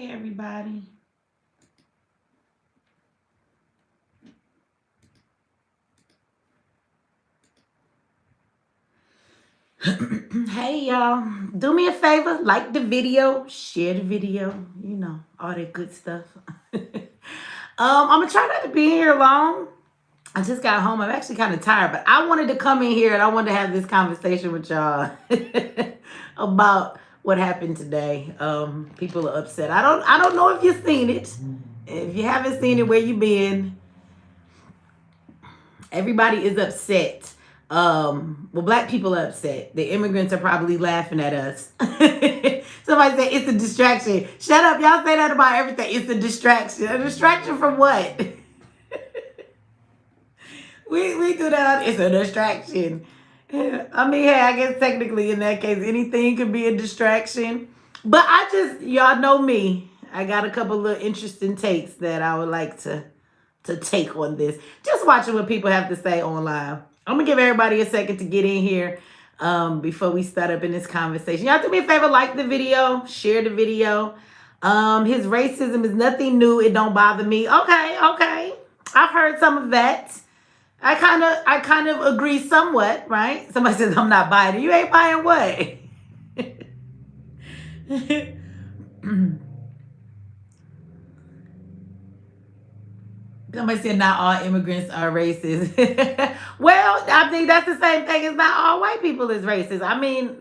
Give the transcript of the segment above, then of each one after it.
Hey, everybody. Hey, y'all. Do me a favor, like the video, share the video, all that good stuff. I'm gonna try not to be here long. I just got home. I'm actually kind of tired, but I wanted to come in here and I wanted to have this conversation with y'all about what happened today. People are upset. I don't know if you've seen it. If you haven't seen it, where you been? Everybody is upset. Well, black people are upset. The immigrants are probably laughing at us. Somebody said it's a distraction. Shut up. Y'all say that about everything. It's a distraction. A distraction from what? we do that. It's a distraction. I mean, hey, I guess technically in that case, anything could be a distraction. But y'all know me. I got a couple of interesting takes that I would like to take on this. Just watching what people have to say online. I'm gonna give everybody a second to get in here before we start up in this conversation. Y'all do me a favor, like the video, share the video. His racism is nothing new. It don't bother me. Okay. I've heard some of that. I kind of agree somewhat, right? Somebody says I'm not buying it. You ain't buying what? Somebody said not all immigrants are racist. Well, I think that's the same thing as not all white people is racist. I mean,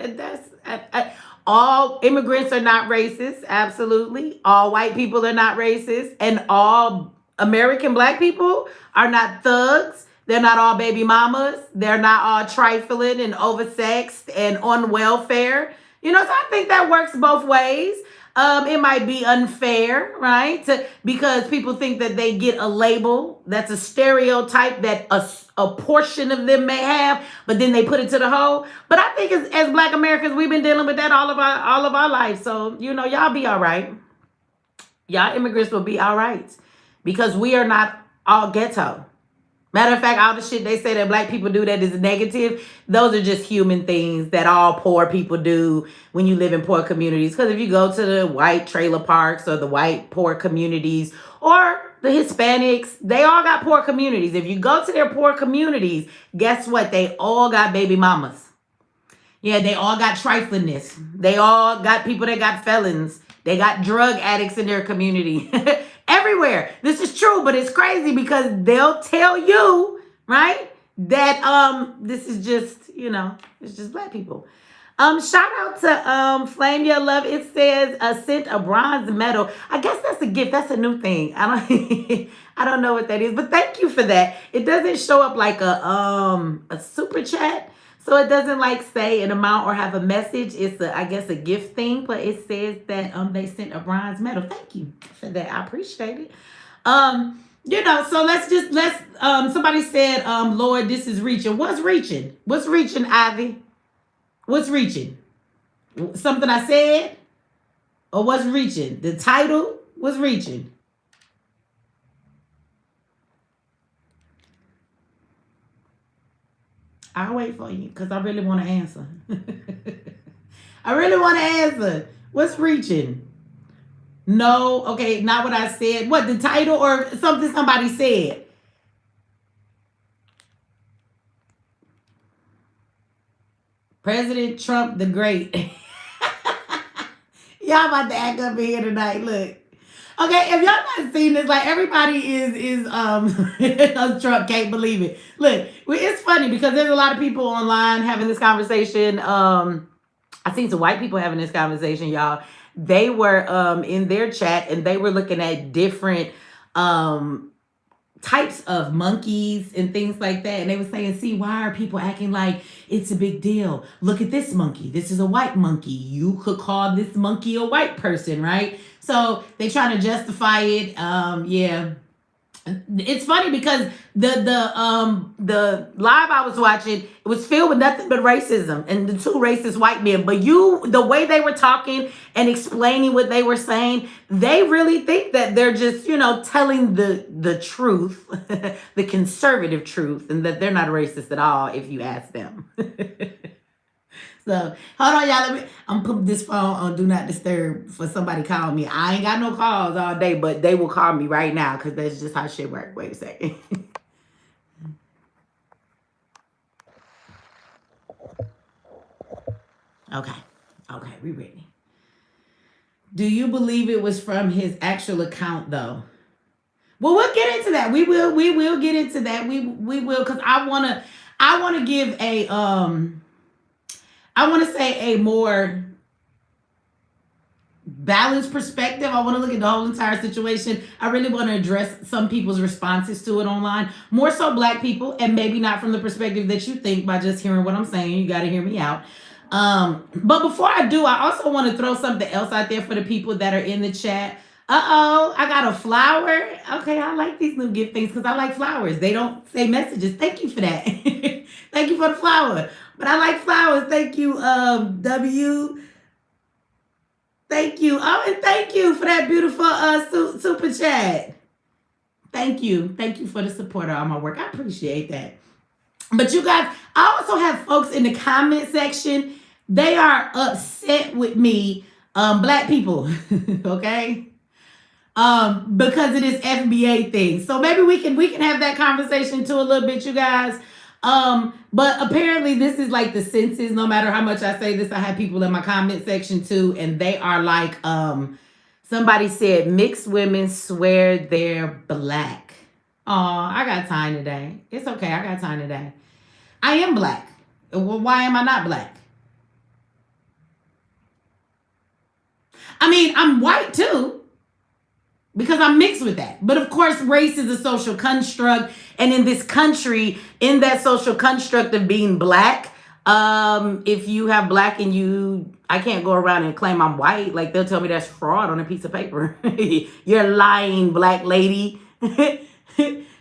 all immigrants are not racist. Absolutely. All white people are not racist. And all American black people are not thugs. They're not all baby mamas. They're not all trifling and oversexed and on welfare. So I think that works both ways. It might be unfair, right? Because people think that they get a label that's a stereotype that a portion of them may have, but then they put it to the whole. But I think as Black Americans, we've been dealing with that all of our life. So, y'all be all right. Y'all immigrants will be all right because we are not all ghetto. Matter of fact, all the shit they say that black people do that is negative, those are just human things that all poor people do when you live in poor communities. Because if you go to the white trailer parks or the white poor communities or the Hispanics, they all got poor communities. If you go to their poor communities, guess what? They all got baby mamas. Yeah, they all got triflingness. They all got people that got felons. They got drug addicts in their community. Everywhere. This is true, but it's crazy because they'll tell you, right, that this is just, it's just black people. Shout out to Flame Your Love. It says sent a bronze medal. I guess that's a gift. That's a new thing. I don't know what that is, but thank you for that. It doesn't show up like a super chat. So it doesn't say an amount or have a message. It's I guess a gift thing, but it says that they sent a bronze medal. Thank you for that. I appreciate it. So let's somebody said, Lord, this is reaching. What's reaching? What's reaching, Ivy? What's reaching? Something I said? Or what's reaching? The title was reaching. I'll wait for you because I really want to answer. I really want to answer. What's reaching? No, okay, not what I said. What, the title or something somebody said? President Trump the Great. Y'all about to act up in here tonight. Look. Okay, if y'all not seen this, everybody is Trump can't believe it. Look, it's funny because there's a lot of people online having this conversation. I seen some white people having this conversation, y'all. They were in their chat and they were looking at different types of monkeys and things like that. And they were saying, see, why are people acting like it's a big deal? Look at this monkey. This is a white monkey. You could call this monkey a white person, right? So they trying to justify it. Yeah. It's funny because the live I was watching, it was filled with nothing but racism and the two racist white men. But the way they were talking and explaining what they were saying, they really think that they're just, telling the truth, the conservative truth, and that they're not racist at all if you ask them. So hold on, y'all. I'm putting this phone on do not disturb for somebody calling me. I ain't got no calls all day, but they will call me right now because that's just how shit work. Wait a second. Okay. Okay, we ready. Do you believe it was from his actual account though? Well, we'll get into that. We will get into that. We will because I wanna give a I wanna say a more balanced perspective. I want to look at the whole entire situation. I really want to address some people's responses to it online, more so black people, and maybe not from the perspective that you think by just hearing what I'm saying. You got to hear me out. But before I do, I also want to throw something else out there for the people that are in the chat. I got a flower. Okay, I like these new gift things because I like flowers. They don't say messages. Thank you for that. Thank you for the flower. But I like flowers. Thank you, W. Thank you. Oh, and thank you for that beautiful super chat. Thank you. Thank you for the support of all my work. I appreciate that. But you guys, I also have folks in the comment section. They are upset with me, black people, okay? Because of this FBA thing. So maybe we can have that conversation too a little bit, you guys. But apparently this is like the census. No matter how much I say this, I have people in my comment section too, and they are like, somebody said mixed women swear they're black. Oh, I got time today. It's okay, I got time today. I am black. Well, why am I not black? I mean, I'm white too, because I'm mixed with that. But of course, race is a social construct. And in this country, in that social construct of being black, if you have black and I can't go around and claim I'm white. Like they'll tell me that's fraud on a piece of paper. You're lying, black lady.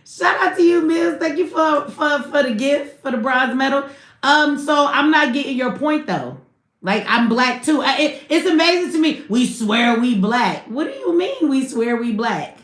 Shout out to you, Mills. Thank you for the gift, for the bronze medal. So I'm not getting your point though. Like, I'm black too. It's amazing to me. We swear we black. What do you mean we swear we black?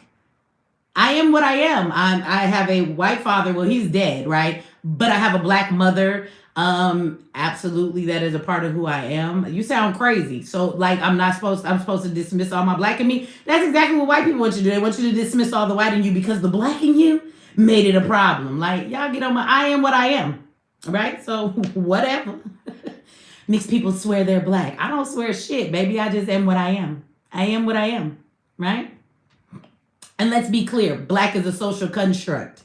I am what I am. I have a white father. Well, he's dead, right? But I have a black mother. Absolutely, that is a part of who I am. You sound crazy. So, like, I'm supposed to dismiss all my black in me. That's exactly what white people want you to do. They want you to dismiss all the white in you because the black in you made it a problem. Like, y'all get on I am what I am, right? So, whatever. Mixed people swear they're black. I don't swear shit, baby. I just am what I am. I am what I am, right? And let's be clear, black is a social construct.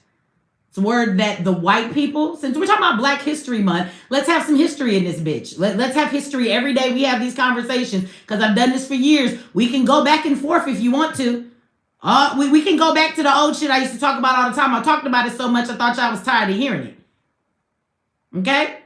It's a word that the white people, since we're talking about Black History Month, let's have some history in this bitch. Let's have history every day we have these conversations, because I've done this for years. We can go back and forth if you want to. We can go back to the old shit I used to talk about all the time. I talked about it so much I thought y'all was tired of hearing it. Okay?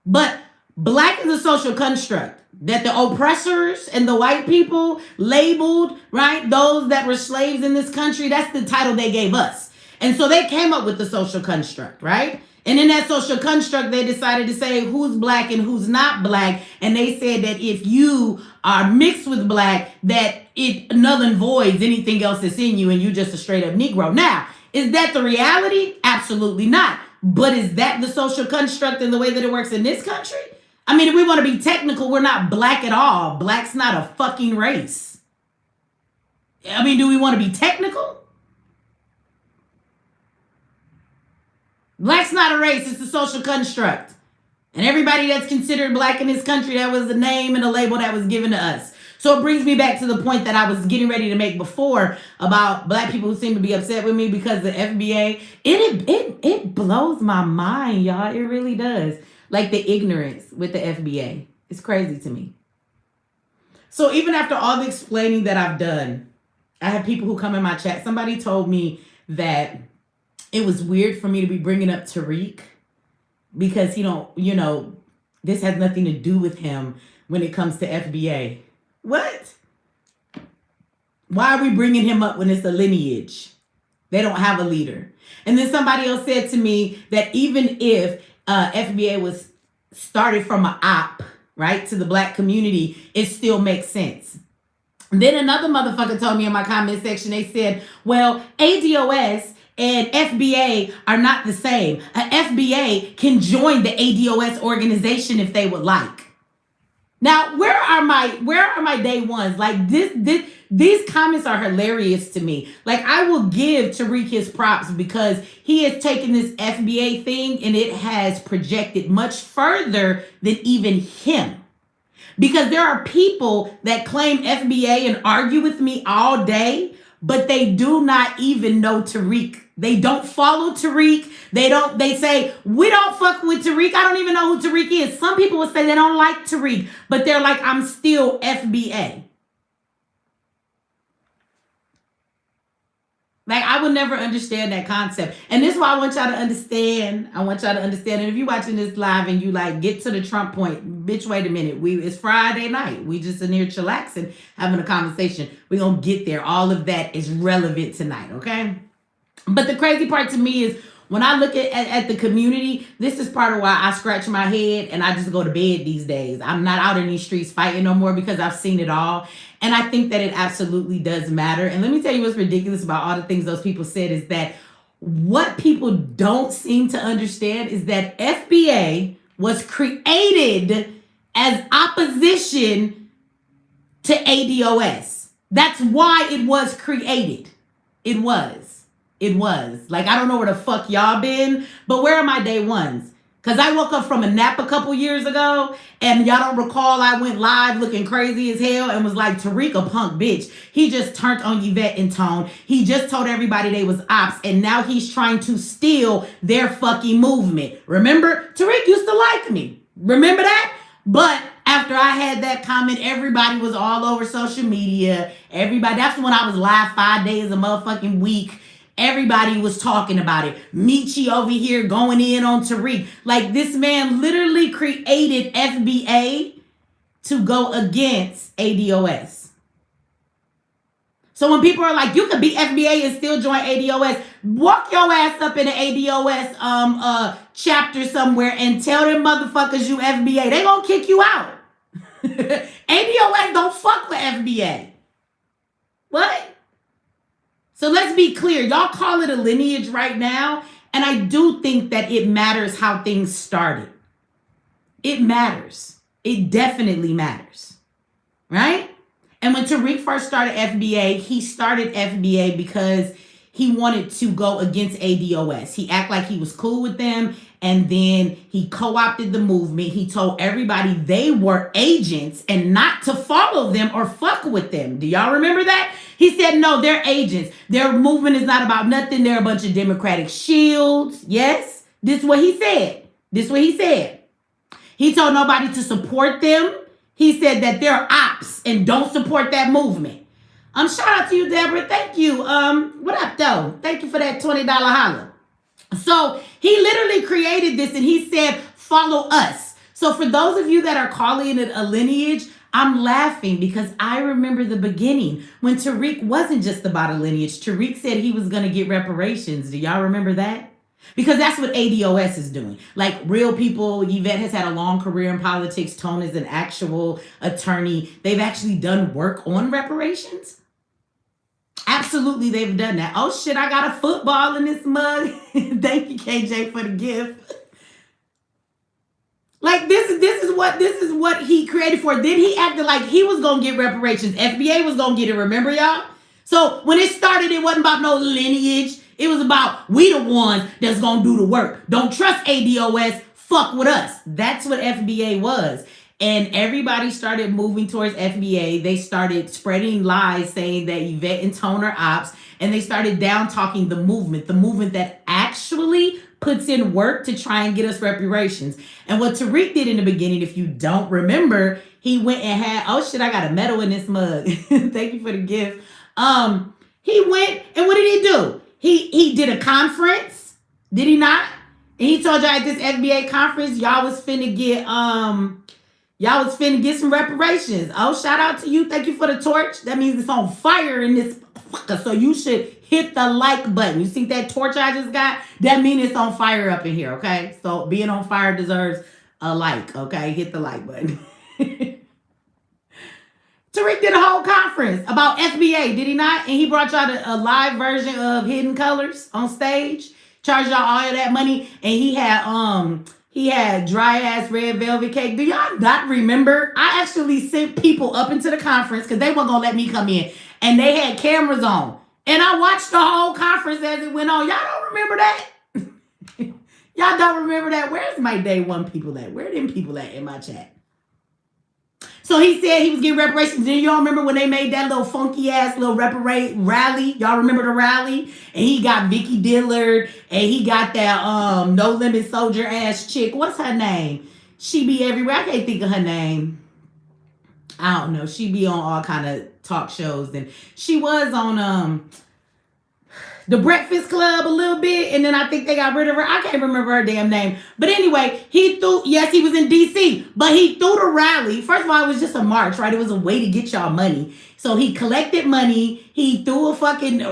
But black is a social construct that the oppressors and the white people labeled, right? Those that were slaves in this country, that's the title they gave us. And so they came up with the social construct, right? And in that social construct, they decided to say who's black and who's not black. And they said that if you are mixed with black, that it null and voids anything else that's in you and you just a straight up Negro. Now, is that the reality? Absolutely not. But is that the social construct and the way that it works in this country? I mean, if we want to be technical, we're not black at all. Black's not a fucking race. I mean, do we want to be technical? Black's not a race. It's a social construct. And everybody that's considered black in this country, that was the name and the label that was given to us. So it brings me back to the point that I was getting ready to make before about black people who seem to be upset with me because the FBA. It blows my mind, y'all. It really does. Like the ignorance with the FBA. It's crazy to me. So even after all the explaining that I've done, I have people who come in my chat. Somebody told me that it was weird for me to be bringing up Tariq because, this has nothing to do with him when it comes to FBA. What? Why are we bringing him up when it's a lineage? They don't have a leader. And then somebody else said to me that even if FBA was started from an op, right, to the black community, it still makes sense. Then another motherfucker told me in my comment section, they said, well, ADOS and FBA are not the same. An FBA can join the ADOS organization if they would like. Now, where are my day ones? Like these comments are hilarious to me. Like I will give Tariq his props because he has taken this FBA thing and it has projected much further than even him. Because there are people that claim FBA and argue with me all day, but they do not even know Tariq. They don't follow Tariq. They say, we don't fuck with Tariq. I don't even know who Tariq is. Some people would say they don't like Tariq, but they're like, I'm still FBA. Like, I would never understand that concept. And this is why I want y'all to understand. I want y'all to understand. And if you're watching this live and you like get to the Trump point, bitch, wait a minute. It's Friday night. We just in here chillaxing, having a conversation. We're going to get there. All of that is relevant tonight, okay? But the crazy part to me is when I look at the community, this is part of why I scratch my head and I just go to bed these days. I'm not out in these streets fighting no more because I've seen it all. And I think that it absolutely does matter. And let me tell you what's ridiculous about all the things those people said is that what people don't seem to understand is that FBA was created as opposition to ADOS. That's why it was created. It was. Like, I don't know where the fuck y'all been, but where are my day ones? Because I woke up from a nap a couple years ago, and y'all don't recall I went live looking crazy as hell and was like, Tariq a punk bitch. He just turned on Yvette and Tone. He just told everybody they was ops, and now he's trying to steal their fucking movement. Remember? Tariq used to like me. Remember that? But after I had that comment, everybody was all over social media. That's when I was live 5 days a motherfucking week. Everybody was talking about it. Michi over here going in on Tariq. Like, this man literally created FBA to go against ADOS. So when people are like, you could be FBA and still join ADOS, walk your ass up in the ADOS chapter somewhere and tell them motherfuckers you FBA. They gonna kick you out. ADOS don't fuck with FBA. What? So let's be clear. Y'all call it a lineage right now. And I do think that it matters how things started. It matters. It definitely matters. Right? And when Tariq first started FBA, he started FBA because he wanted to go against ADOS. He acted like he was cool with them. And then he co-opted the movement. He told everybody they were agents and not to follow them or fuck with them. Do y'all remember that? He said, no, they're agents. Their movement is not about nothing. They're a bunch of Democratic shields. Yes, this is what he said. He told nobody to support them. He said that they're ops and don't support that movement. Shout out to you, Deborah. Thank you. What up, though? Thank you for that $20 holler. So he literally created this and he said, follow us. So for those of you that are calling it a lineage, I'm laughing because I remember the beginning when Tariq wasn't just about a lineage. Tariq said he was going to get reparations. Do y'all remember that? Because that's what ADOS is doing. Like real people, Yvette has had a long career in politics. Tone is an actual attorney. They've actually done work on reparations. Absolutely, they've done that. Oh shit, I got a football in this mug. Thank you, KJ, for the gift. Like this is what he created for. Then he acted like he was gonna get reparations. FBA was gonna get it. Remember, y'all? So when it started, it wasn't about no lineage. It was about we the ones that's gonna do the work. Don't trust ADOS. Fuck with us. That's what FBA was. And everybody started moving towards FBA. They started spreading lies saying that Yvette and Tone are ops. And they started down talking the movement that actually puts in work to try and get us reparations. And what Tariq did in the beginning, if you don't remember, he went and had, oh shit, I got a medal in this mug. Thank you for the gift. He went and what did he do? He did a conference, did he not? And he told y'all at this FBA conference, y'all was finna get some reparations. Oh, shout out to you. Thank you for the torch. That means it's on fire in this fucker. So you should hit the like button. You see that torch I just got? That means it's on fire up in here, okay? So being on fire deserves a like, okay? Hit the like button. Tariq did a whole conference about FBA, did he not? And he brought y'all a live version of Hidden Colors on stage. Charged y'all all of that money. And he He had dry ass red velvet cake. Do y'all not remember? I actually sent people up into the conference because they weren't gonna let me come in, and they had cameras on, and I watched the whole conference as it went on. Y'all don't remember that? Y'all don't remember that? Where's my day one people at? Where are them people at in my chat? So he said he was getting reparations. Then y'all remember when they made that little funky ass little rally? Y'all remember the rally? And he got Vicky Dillard, and he got that No Limit Soldier ass chick. What's her name? She be everywhere. I can't think of her name. I don't know. She be on all kind of talk shows, and she was on The Breakfast Club a little bit, and then I think they got rid of her. I can't remember her damn name. But anyway, he was in D.C., but he threw the rally. First of all, it was just a march, right? It was a way to get y'all money. So he collected money. He threw a fucking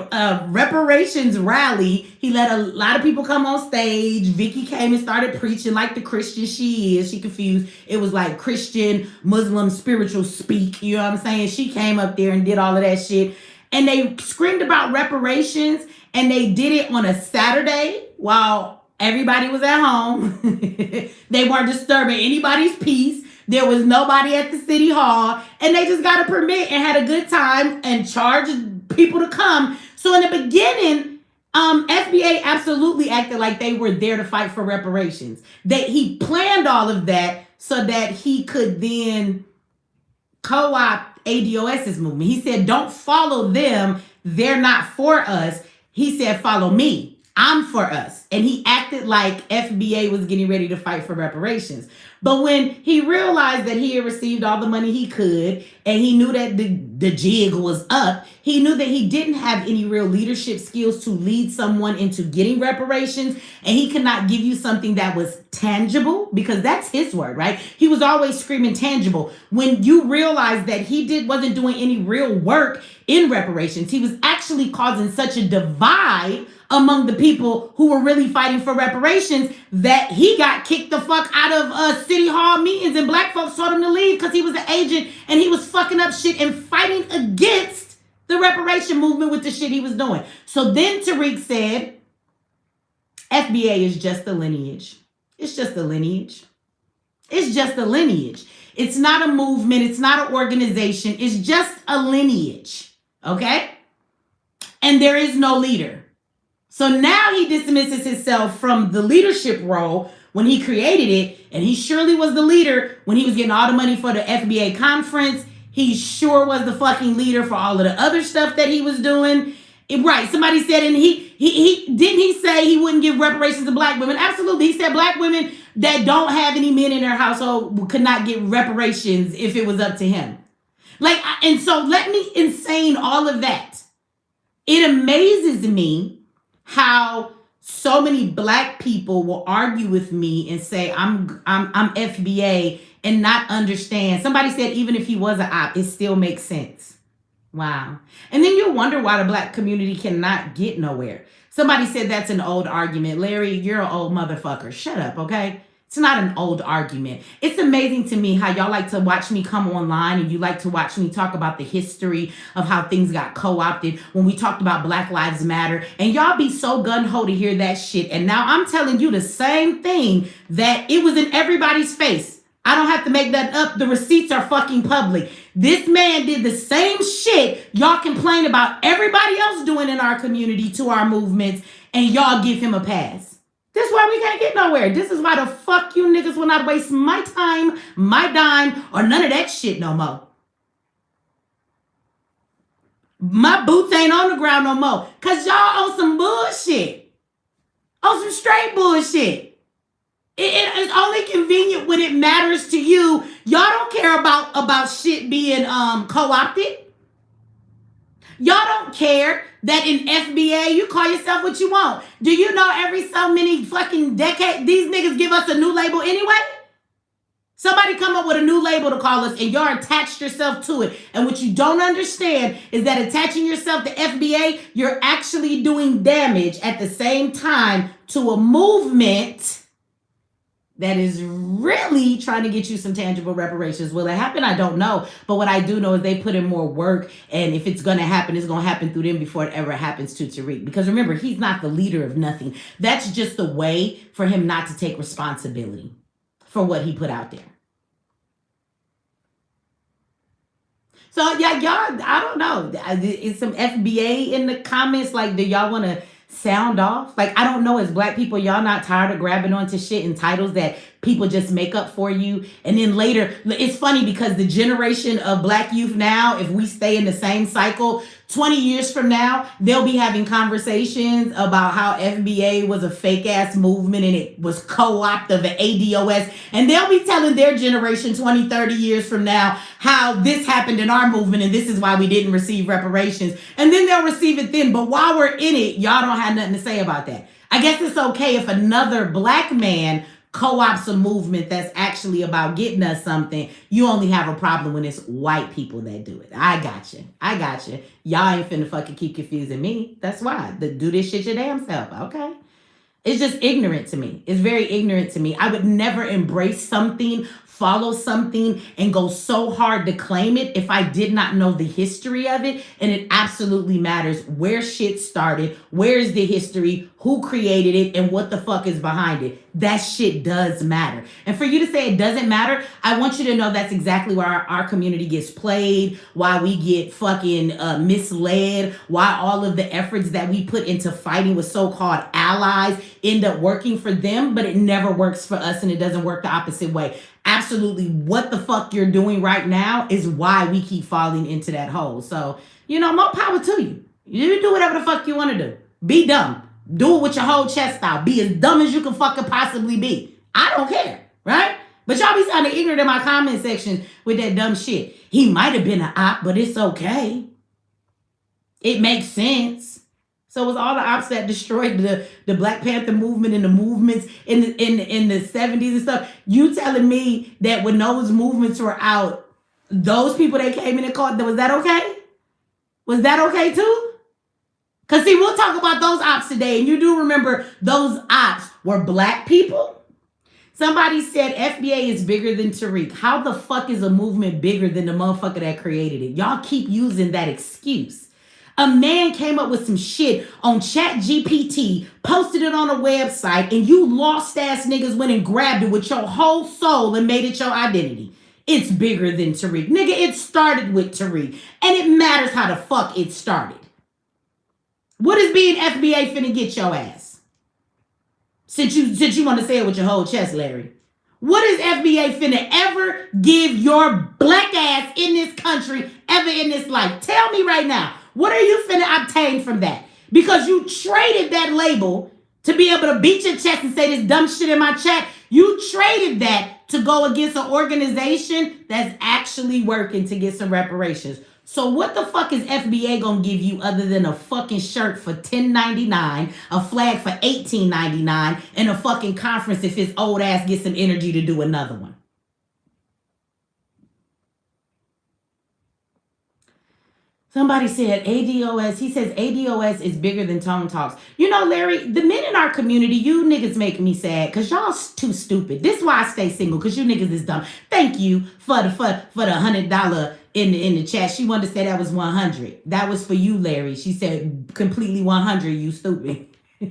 reparations rally. He let a lot of people come on stage. Vicky came and started preaching like the Christian she is. She confused. It was like Christian, Muslim, spiritual speak. You know what I'm saying? She came up there and did all of that shit. And they screamed about reparations, and they did it on a Saturday while everybody was at home. They weren't disturbing anybody's peace. There was nobody at the city hall, and they just got a permit and had a good time and charged people to come. So in the beginning, FBA absolutely acted like they were there to fight for reparations. He planned all of that so that he could then co-opt ADOS's movement. He said, don't follow them. They're not for us. He said, follow me. I'm for us. And he acted like FBA was getting ready to fight for reparations. But when he realized that he had received all the money he could, and he knew that the jig was up, he knew that he didn't have any real leadership skills to lead someone into getting reparations, and he could not give you something that was tangible, because that's his word, right? He was always screaming tangible. When you realize that he wasn't doing any real work in reparations, he was actually causing such a divide among the people who were really fighting for reparations that he got kicked the fuck out of city hall meetings, and black folks told him to leave because he was an agent and he was fucking up shit and fighting against the reparation movement with the shit he was doing. So then Tariq said, FBA is just a lineage. It's just a lineage. It's just a lineage. It's not a movement. It's not an organization. It's just a lineage. Okay? And there is no leader. So now he dismisses himself from the leadership role when he created it, and he surely was the leader when he was getting all the money for the FBA conference. He sure was the fucking leader for all of the other stuff that he was doing. Right, somebody said, and he say he wouldn't give reparations to black women? Absolutely. He said black women that don't have any men in their household could not get reparations if it was up to him. And so let me insane all of that. It amazes me how so many black people will argue with me and say I'm FBA and not understand. Somebody said even if he was an op, it still makes sense. Wow. And then you wonder why the black community cannot get nowhere. Somebody said that's an old argument. Larry, you're an old motherfucker. Shut up, okay? It's not an old argument. It's amazing to me how y'all like to watch me come online and you like to watch me talk about the history of how things got co-opted when we talked about Black Lives Matter. And y'all be so gun-ho to hear that shit. And now I'm telling you the same thing that it was in everybody's face. I don't have to make that up. The receipts are fucking public. This man did the same shit y'all complain about everybody else doing in our community to our movements, and y'all give him a pass. This is why we can't get nowhere. This is why the fuck you niggas will not waste my time, my dime, or none of that shit no more. My boots ain't on the ground no more. Because y'all on some bullshit. On some straight bullshit. It's only convenient when it matters to you. Y'all don't care about shit being co-opted. Y'all don't care that in FBA, you call yourself what you want. Do you know every so many fucking decades, these niggas give us a new label anyway? Somebody come up with a new label to call us and y'all attached yourself to it. And what you don't understand is that attaching yourself to FBA, you're actually doing damage at the same time to a movement that is really trying to get you some tangible reparations. Will it happen? I don't know. But what I do know is they put in more work. And if it's going to happen, it's going to happen through them before it ever happens to Tariq. Because remember, he's not the leader of nothing. That's just a way for him not to take responsibility for what he put out there. So yeah, y'all, I don't know. Is some FBA in the comments? Like, do y'all want to sound off? Like, I don't know. As black people, y'all not tired of grabbing onto shit and titles that people just make up for you? And then later, it's funny because the generation of black youth now, if we stay in the same cycle, 20 years from now, they'll be having conversations about how FBA was a fake ass movement and it was co-opt of the ADOS. And they'll be telling their generation 20, 30 years from now how this happened in our movement and this is why we didn't receive reparations. And then they'll receive it then. But while we're in it, y'all don't have nothing to say about that. I guess it's okay if another black man co-ops a movement that's actually about getting us something. You only have a problem when it's white people that do it. I got you. Y'all ain't finna fucking keep confusing me. That's why. Do this shit your damn self. Okay. It's just ignorant to me. It's very ignorant to me. I would never embrace something, follow something, and go so hard to claim it if I did not know the history of it. And it absolutely matters where shit started, where is the history, who created it, and what the fuck is behind it. That shit does matter. And for you to say it doesn't matter, I want you to know that's exactly where our community gets played, why we get fucking misled, why all of the efforts that we put into fighting with so-called allies end up working for them, but it never works for us and it doesn't work the opposite way. Absolutely, what the fuck you're doing right now is why we keep falling into that hole. So, more power to you. You do whatever the fuck you want to do. Be dumb. Do it with your whole chest out. Be as dumb as you can fucking possibly be. I don't care, right? But y'all be sounding ignorant in my comment section with that dumb shit. He might have been an op, but it's okay. It makes sense. So it was all the ops that destroyed the Black Panther movement and the movements in the 70s and stuff. You telling me that when those movements were out, those people that came in and caught, was that okay? Was that okay too? Because see, we'll talk about those ops today. And you do remember those ops were black people? Somebody said FBA is bigger than Tariq. How the fuck is a movement bigger than the motherfucker that created it? Y'all keep using that excuse. A man came up with some shit on ChatGPT, posted it on a website, and you lost ass niggas went and grabbed it with your whole soul and made it your identity. It's bigger than Tariq. Nigga, it started with Tariq. And it matters how the fuck it started. What is being FBA finna get your ass? Since you want to say it with your whole chest, Larry. What is FBA finna ever give your black ass in this country ever in this life? Tell me right now. What are you finna obtain from that? Because you traded that label to be able to beat your chest and say this dumb shit in my chat. You traded that to go against an organization that's actually working to get some reparations. So what the fuck is FBA gonna give you other than a fucking shirt for $10.99, a flag for $18.99, and a fucking conference if his old ass gets some energy to do another one? Somebody said ADOS. He says ADOS is bigger than Tone Talks. Larry, the men in our community, you niggas make me sad because y'all too stupid. This is why I stay single, because you niggas is dumb. Thank you for the $100 in the chat. She wanted to say that was 100. That was for you, Larry. She said completely 100. You stupid. This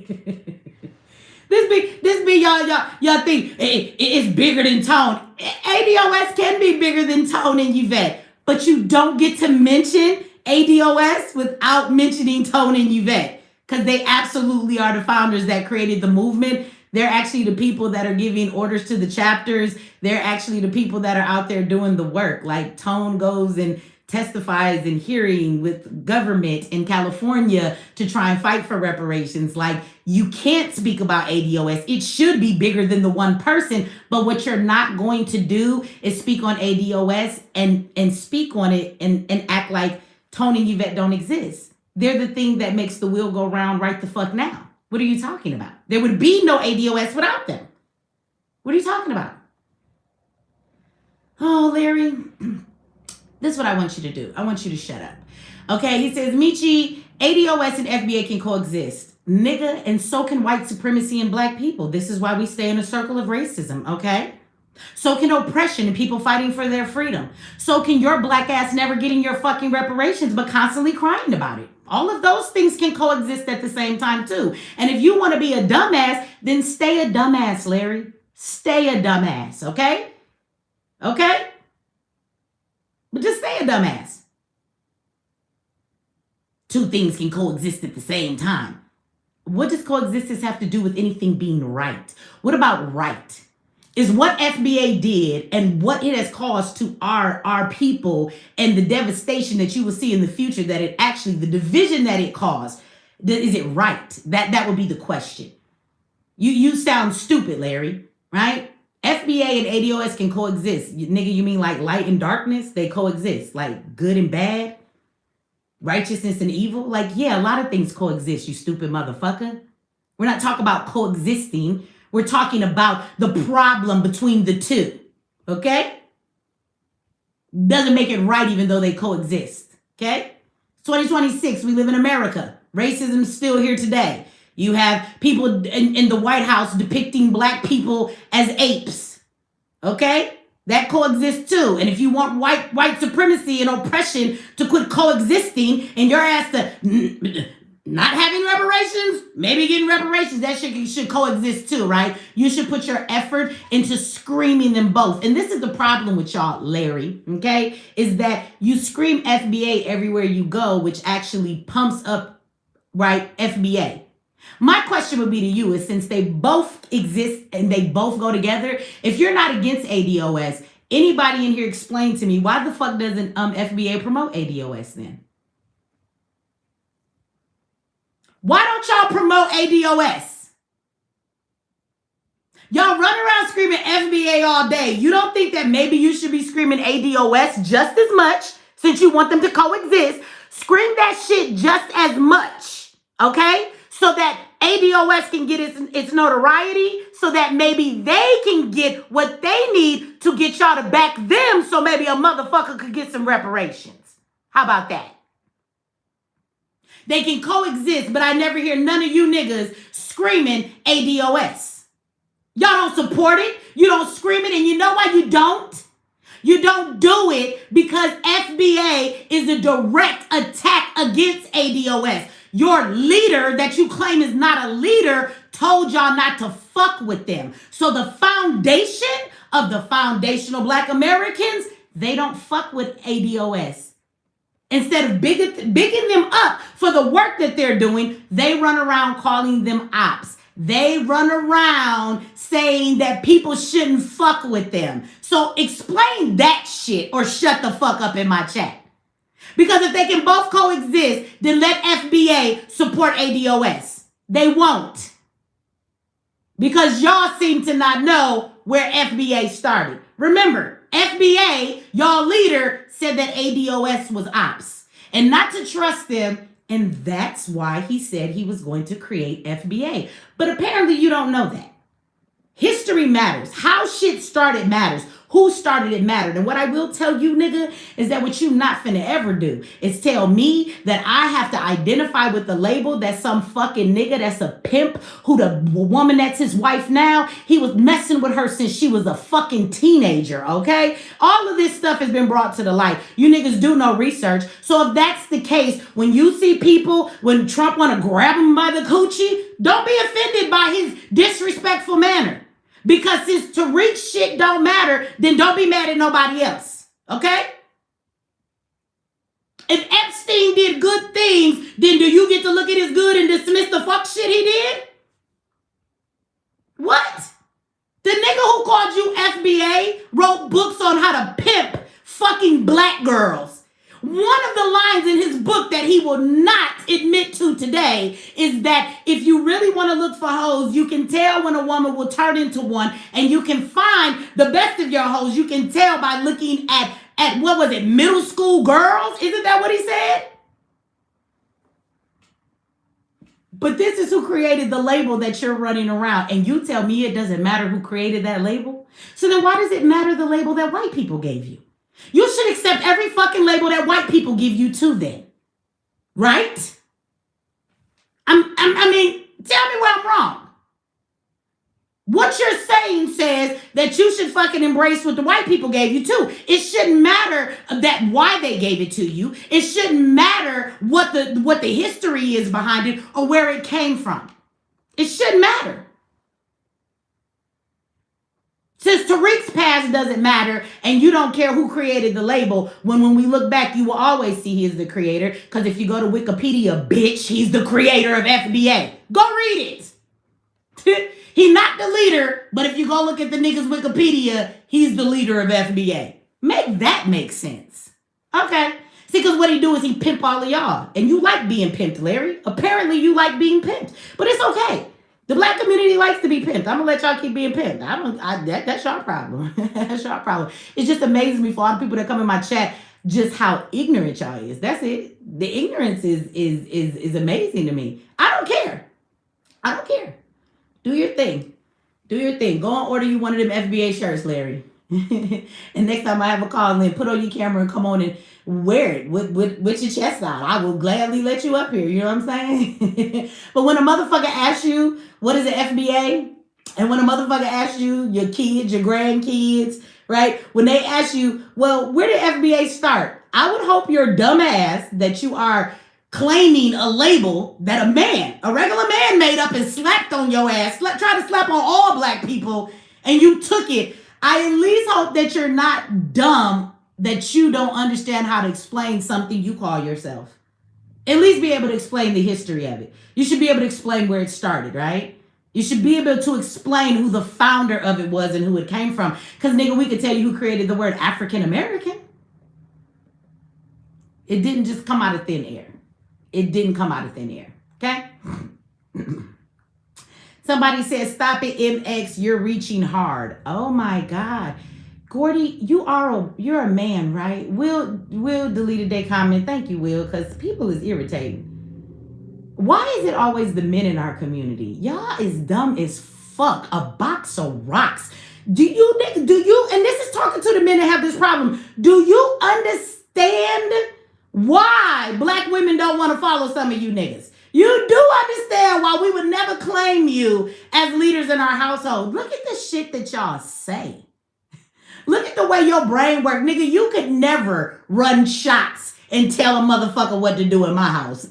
be y'all think it's bigger than Tone. ADOS can be bigger than Tone and Yvette, but you don't get to mention ADOS without mentioning Tone and Yvette, because they absolutely are the founders that created the movement. They're actually the people that are giving orders to the chapters. They're actually the people that are out there doing the work. Like Tone goes and testifies in hearing with government in California to try and fight for reparations. Like, you can't speak about ADOS. It should be bigger than the one person. But what you're not going to do is speak on ADOS and speak on it and act like Tone and Yvette don't exist. They're the thing that makes the wheel go round right the fuck now. What are you talking about? There would be no ADOS without them. What are you talking about? Oh, Larry, this is what I want you to do. I want you to shut up. Okay, he says, Michi, ADOS and FBA can coexist. Nigga, and so can white supremacy and black people. This is why we stay in a circle of racism, okay? So can oppression and people fighting for their freedom. So can your black ass never getting your fucking reparations but constantly crying about it. All of those things can coexist at the same time too. And if you want to be a dumbass, then stay a dumbass, Larry. Stay a dumbass, okay? Okay? But just stay a dumbass. Two things can coexist at the same time. What does coexistence have to do with anything being right? What about right? Is what FBA did and what it has caused to our people and the devastation that you will see in the future, that it actually, the division that it caused, is it right? That would be the question. You sound stupid, Larry, right? FBA and ADOS can coexist. Nigga, you mean like light and darkness? They coexist. Like good and bad? Righteousness and evil? Like, yeah, a lot of things coexist, you stupid motherfucker. We're not talking about coexisting. We're talking about the problem between the two. Okay? Doesn't make it right even though they coexist. Okay? 2026, we live in America. Racism's still here today. You have people in the White House depicting black people as apes. Okay? That coexists too. And if you want white supremacy and oppression to quit coexisting and your ass to not having reparations, maybe getting reparations, that shit should coexist too, right? You should put your effort into screaming them both. And this is the problem with y'all, Larry, okay? Is that you scream FBA everywhere you go, which actually pumps up, right, FBA. My question would be to you is, since they both exist and they both go together, if you're not against ADOS, anybody in here explain to me why the fuck doesn't FBA promote ADOS then? Why don't y'all promote ADOS? Y'all run around screaming FBA all day. You don't think that maybe you should be screaming ADOS just as much, since you want them to coexist? Scream that shit just as much, okay? So that ADOS can get its notoriety, so that maybe they can get what they need to get y'all to back them, so maybe a motherfucker could get some reparations. How about that? They can coexist, but I never hear none of you niggas screaming ADOS. Y'all don't support it. You don't scream it. And you know why you don't? You don't do it because FBA is a direct attack against ADOS. Your leader that you claim is not a leader told y'all not to fuck with them. So the foundation of the foundational black Americans, they don't fuck with ADOS. Instead of bigging them up for the work that they're doing, they run around calling them ops. They run around saying that people shouldn't fuck with them. So explain that shit or shut the fuck up in my chat. Because if they can both coexist, then let FBA support ADOS. They won't. Because y'all seem to not know where FBA started. Remember, FBA, y'all leader, said that ADOS was ops. And not to trust them, and that's why he said he was going to create FBA. But apparently you don't know that. History matters. How shit started matters. Who started it mattered. And what I will tell you, nigga, is that what you not finna ever do is tell me that I have to identify with the label that some fucking nigga that's a pimp, who the woman that's his wife now, he was messing with her since she was a fucking teenager, okay? All of this stuff has been brought to the light. You niggas do no research. So if that's the case, when you see people, when Trump want to grab him by the coochie, don't be offended by his disrespectful manner. Because since to reach shit don't matter, then don't be mad at nobody else. Okay? If Epstein did good things, then do you get to look at his good and dismiss the fuck shit he did? What? The nigga who called you FBA wrote books on how to pimp fucking black girls. One of the lines in his book that he will not admit to today is that if you really want to look for hoes, you can tell when a woman will turn into one, and you can find the best of your hoes. You can tell by looking at what was it, middle school girls? Isn't that what he said? But this is who created the label that you're running around, and you tell me it doesn't matter who created that label? So then why does it matter the label that white people gave you? You should accept every fucking label that white people give you too then. Right? I mean, tell me where I'm wrong. What you're saying says that you should fucking embrace what the white people gave you too. It shouldn't matter that why they gave it to you. It shouldn't matter what the history is behind it or where it came from. It shouldn't matter. Since Tariq's past doesn't matter and you don't care who created the label, when we look back, you will always see he is the creator. Because if you go to Wikipedia, bitch, he's the creator of FBA. Go read it. He's not the leader, but if you go look at the nigga's Wikipedia, he's the leader of FBA. Make that make sense. Okay. See, because what he do is he pimp all of y'all. And you like being pimped, Larry. Apparently you like being pimped. But it's okay. The black community likes to be pimped. I'm gonna let y'all keep being pimped. That's your problem. That's your problem. It just amazes me for all the people that come in my chat just how ignorant y'all is. That's it. The ignorance is amazing to me. I don't care. I don't care. Do your thing. Do your thing. Go and order you one of them FBA shirts, Larry. And next time I have a call, then put on your camera and come on and wear it with your chest out. I will gladly let you up here. You know what I'm saying? But when a motherfucker asks you, what is the FBA? And when a motherfucker asks you, your kids, your grandkids, right? When they ask you, well, where did FBA start? I would hope your dumb ass that you are claiming a label that a regular man made up and slapped on your ass, tried to slap on all black people, and you took it. I at least hope that you're not dumb, that you don't understand how to explain something you call yourself. At least be able to explain the history of it. You should be able to explain where it started, right? You should be able to explain who the founder of it was and who it came from. Because, nigga, we could tell you who created the word African American. It didn't just come out of thin air. It didn't come out of thin air, okay? Somebody says, stop it, MX, you're reaching hard. Oh my God. Gordy, you're a man, right? Will deleted their comment. Thank you, Will, because people is irritating. Why is it always the men in our community? Y'all is dumb as fuck. A box of rocks. Do you, and this is talking to the men that have this problem. Do you understand why black women don't want to follow some of you niggas? You do understand why we would never claim you as leaders in our household. Look at the shit that y'all say. Look at the way your brain works. Nigga, you could never run shots and tell a motherfucker what to do in my house.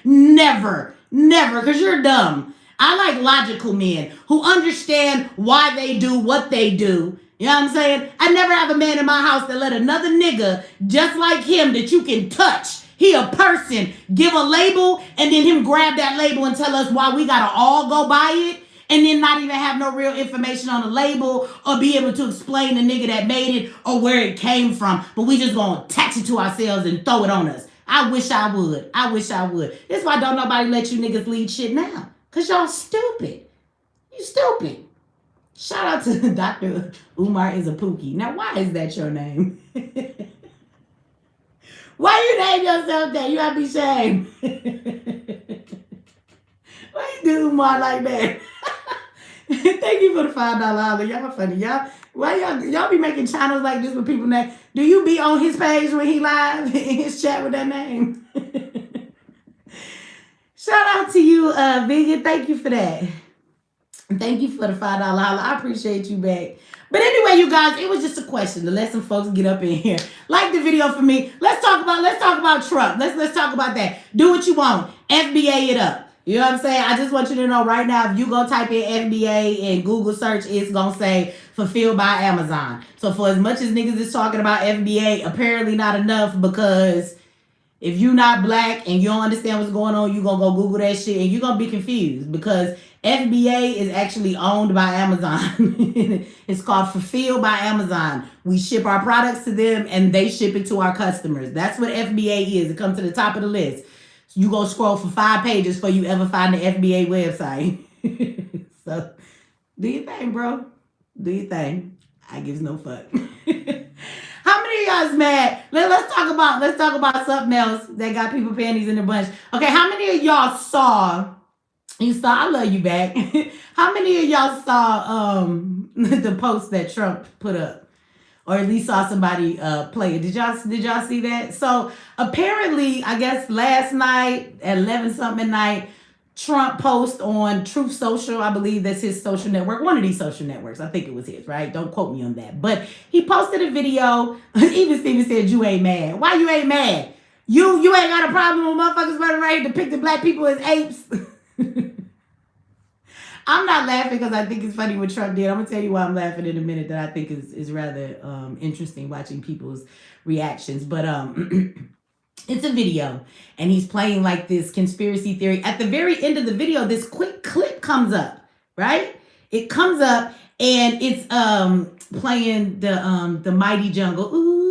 Never, because you're dumb. I like logical men who understand why they do what they do. You know what I'm saying? I never have a man in my house that let another nigga just like him that you can touch. He a person, give a label, and then him grab that label and tell us why we gotta all go buy it, and then not even have no real information on the label or be able to explain the nigga that made it or where it came from. But we just gonna attach it to ourselves and throw it on us. I wish I would. That's why don't nobody let you niggas lead shit now. Because y'all stupid. You stupid. Shout out to Dr. Umar Izapuki. Now, why is that your name? Why you name yourself that? You gotta be ashamed. Why you do Umar like that? Thank you for the $5 Y'all funny. Y'all be making channels like this with people that do you be on his page when he live in his chat with that name? Shout out to you, Vegan. Thank you for that. Thank you for the $5 I appreciate you back. But anyway, you guys, it was just a question to let some folks get up in here. Like the video for me. Let's talk about Trump. Let's talk about that. Do what you want. FBA it up. You know what I'm saying? I just want you to know right now, if you go type in FBA in Google search, it's going to say fulfilled by Amazon. So for as much as niggas is talking about FBA, apparently not enough, because if you not black and you don't understand what's going on, you're going to go Google that shit and you're going to be confused, because FBA is actually owned by Amazon. It's called Fulfilled by Amazon. We ship our products to them and they ship it to our customers. That's what FBA is. It comes to the top of the list. So you go scroll for 5 pages before you ever find the FBA website. So do your thing, bro. Do your thing. I gives no fuck. How many of y'all is mad? Let's talk about something else that got people panties in a bunch. Okay, how many of y'all saw? I love you back. How many of y'all saw the post that Trump put up? Or at least saw somebody play it. Did y'all see that? So apparently, I guess last night at 11 something at night, Trump post on Truth Social. I believe that's his social network. One of these social networks. I think it was his, right? Don't quote me on that. But he posted a video. Even Steven said, you ain't mad. Why you ain't mad? You ain't got a problem with motherfuckers running around depicting black people as apes. I'm not laughing because I think it's funny what Trump did. I'm gonna tell you why I'm laughing in a minute. That I think is rather interesting watching people's reactions. But it's a video, and he's playing like this conspiracy theory. At the very end of the video, this quick clip comes up, right? It comes up, and it's playing the Mighty Jungle. Ooh,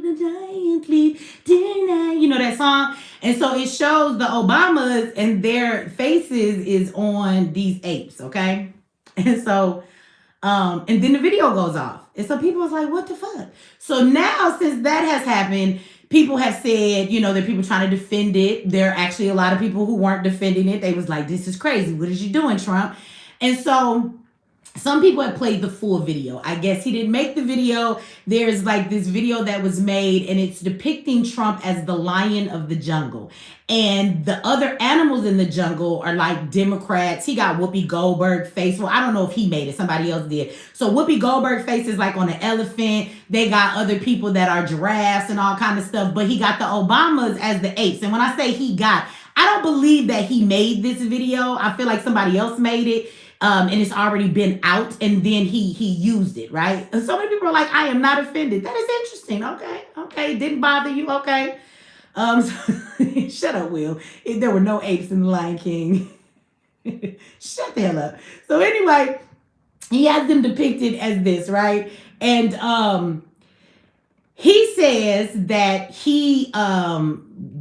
the giant leap tonight. You know that song? And so it shows the Obamas and their faces is on these apes, okay? And so and then the video goes off. And so people was like, what the fuck? So now, since that has happened, people have said, you know, there are people trying to defend it. There are actually a lot of people who weren't defending it. They was like, this is crazy. What is you doing, Trump? And so some people have played the full video. I guess he didn't make the video. There's like this video that was made, and it's depicting Trump as the lion of the jungle. And the other animals in the jungle are like Democrats. He got Whoopi Goldberg face. Well, I don't know if he made it. Somebody else did. So Whoopi Goldberg face is like on an elephant. They got other people that are giraffes and all kind of stuff. But he got the Obamas as the apes. And when I say I don't believe that he made this video. I feel like somebody else made it. And it's already been out, and then he used it, right? And so many people are like, I am not offended. That is interesting. Okay. Didn't bother you. Okay. So, shut up, Will. There were no apes in The Lion King. Shut the hell up. So anyway, he has them depicted as this, right? And he says that he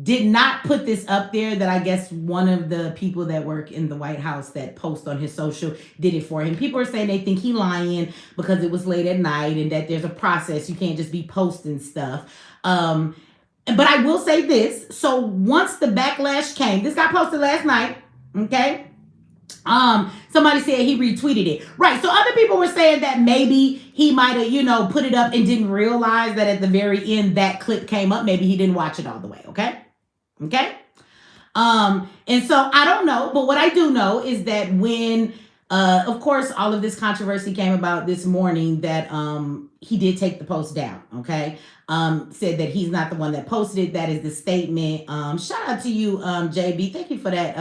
did not put this up there, that I guess one of the people that work in the White House that post on his social did it for him. People are saying they think he lying because it was late at night and that there's a process. You can't just be posting stuff. But I will say this. So once the backlash came, this got posted last night, okay? Somebody said he retweeted it. Right. So other people were saying that maybe he might have, put it up and didn't realize that at the very end that clip came up. Maybe he didn't watch it all the way. Okay. And so I don't know, but what I do know is that when, of course, all of this controversy came about this morning, that he did take the post down. Okay. Said that he's not the one that posted it. That is the statement. Shout out to you, JB. Thank you for that.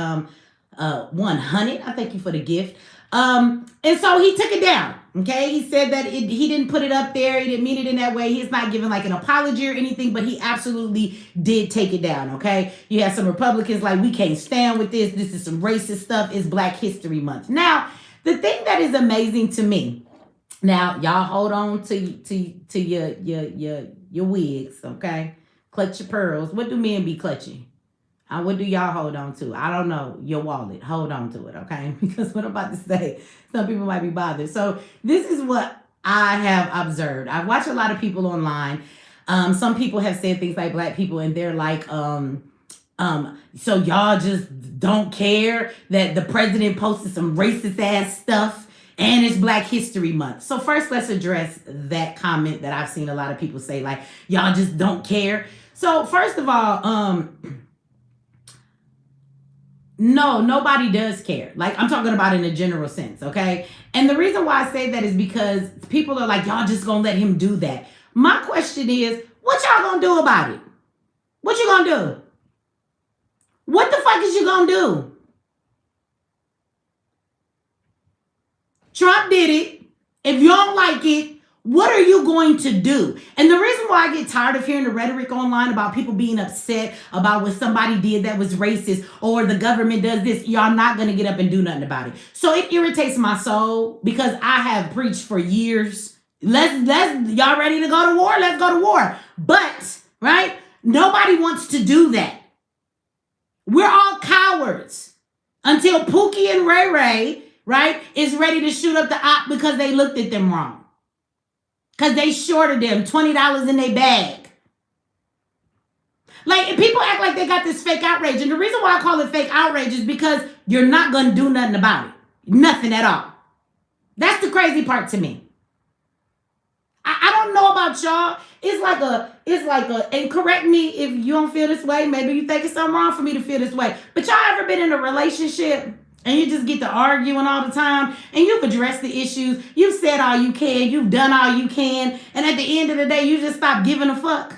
100. I thank you for the gift. And so he took it down. Okay. He said that he didn't put it up there. He didn't mean it in that way. He's not giving like an apology or anything, but he absolutely did take it down. Okay. You have some Republicans like, we can't stand with this. This is some racist stuff. It's Black History Month. Now, the thing that is amazing to me, now y'all hold on to your wigs. Okay. Clutch your pearls. What do men be clutching? What do y'all hold on to? I don't know. Your wallet. Hold on to it, okay? Because what I'm about to say, some people might be bothered. So this is what I have observed. I've watched a lot of people online. Some people have said things like Black people, and they're like, so y'all just don't care that the president posted some racist ass stuff and it's Black History Month. So first, let's address that comment that I've seen a lot of people say, like, y'all just don't care. So first of all, no, nobody does care. Like, I'm talking about in a general sense, okay? And the reason why I say that is because people are like, y'all just gonna let him do that. My question is, what y'all gonna do about it? What you gonna do? What the fuck is you gonna do? Trump did it. If you don't like it, what are you going to do? And the reason why I get tired of hearing the rhetoric online about people being upset about what somebody did that was racist, or the government does this, y'all not going to get up and do nothing about it. So it irritates my soul, because I have preached for years. Y'all ready to go to war? Let's go to war. But, right? Nobody wants to do that. We're all cowards until Pookie and Ray Ray, right, is ready to shoot up the op because they looked at them wrong. Because they shorted them $20 in their bag. Like, people act like they got this fake outrage. And the reason why I call it fake outrage is because you're not going to do nothing about it. Nothing at all. That's the crazy part to me. I don't know about y'all. It's like a, and correct me if you don't feel this way. Maybe you think it's something wrong for me to feel this way. But y'all ever been in a relationship and you just get to arguing all the time and you've addressed the issues, you've said all you can, you've done all you can, and at the end of the day, you just stop giving a fuck?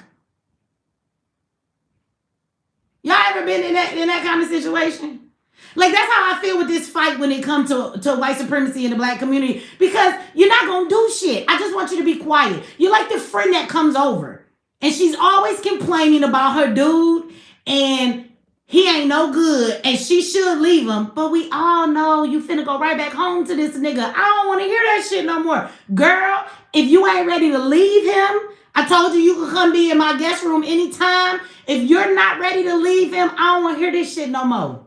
Y'all ever been in that kind of situation? Like, that's how I feel with this fight when it comes to white supremacy in the black community. Because you're not going to do shit. I just want you to be quiet. You're like the friend that comes over. And she's always complaining about her dude. And he ain't no good. And she should leave him. But we all know you finna go right back home to this nigga. I don't want to hear that shit no more. Girl, if you ain't ready to leave him, I told you can come be in my guest room anytime. If you're not ready to leave him, I don't want to hear this shit no more.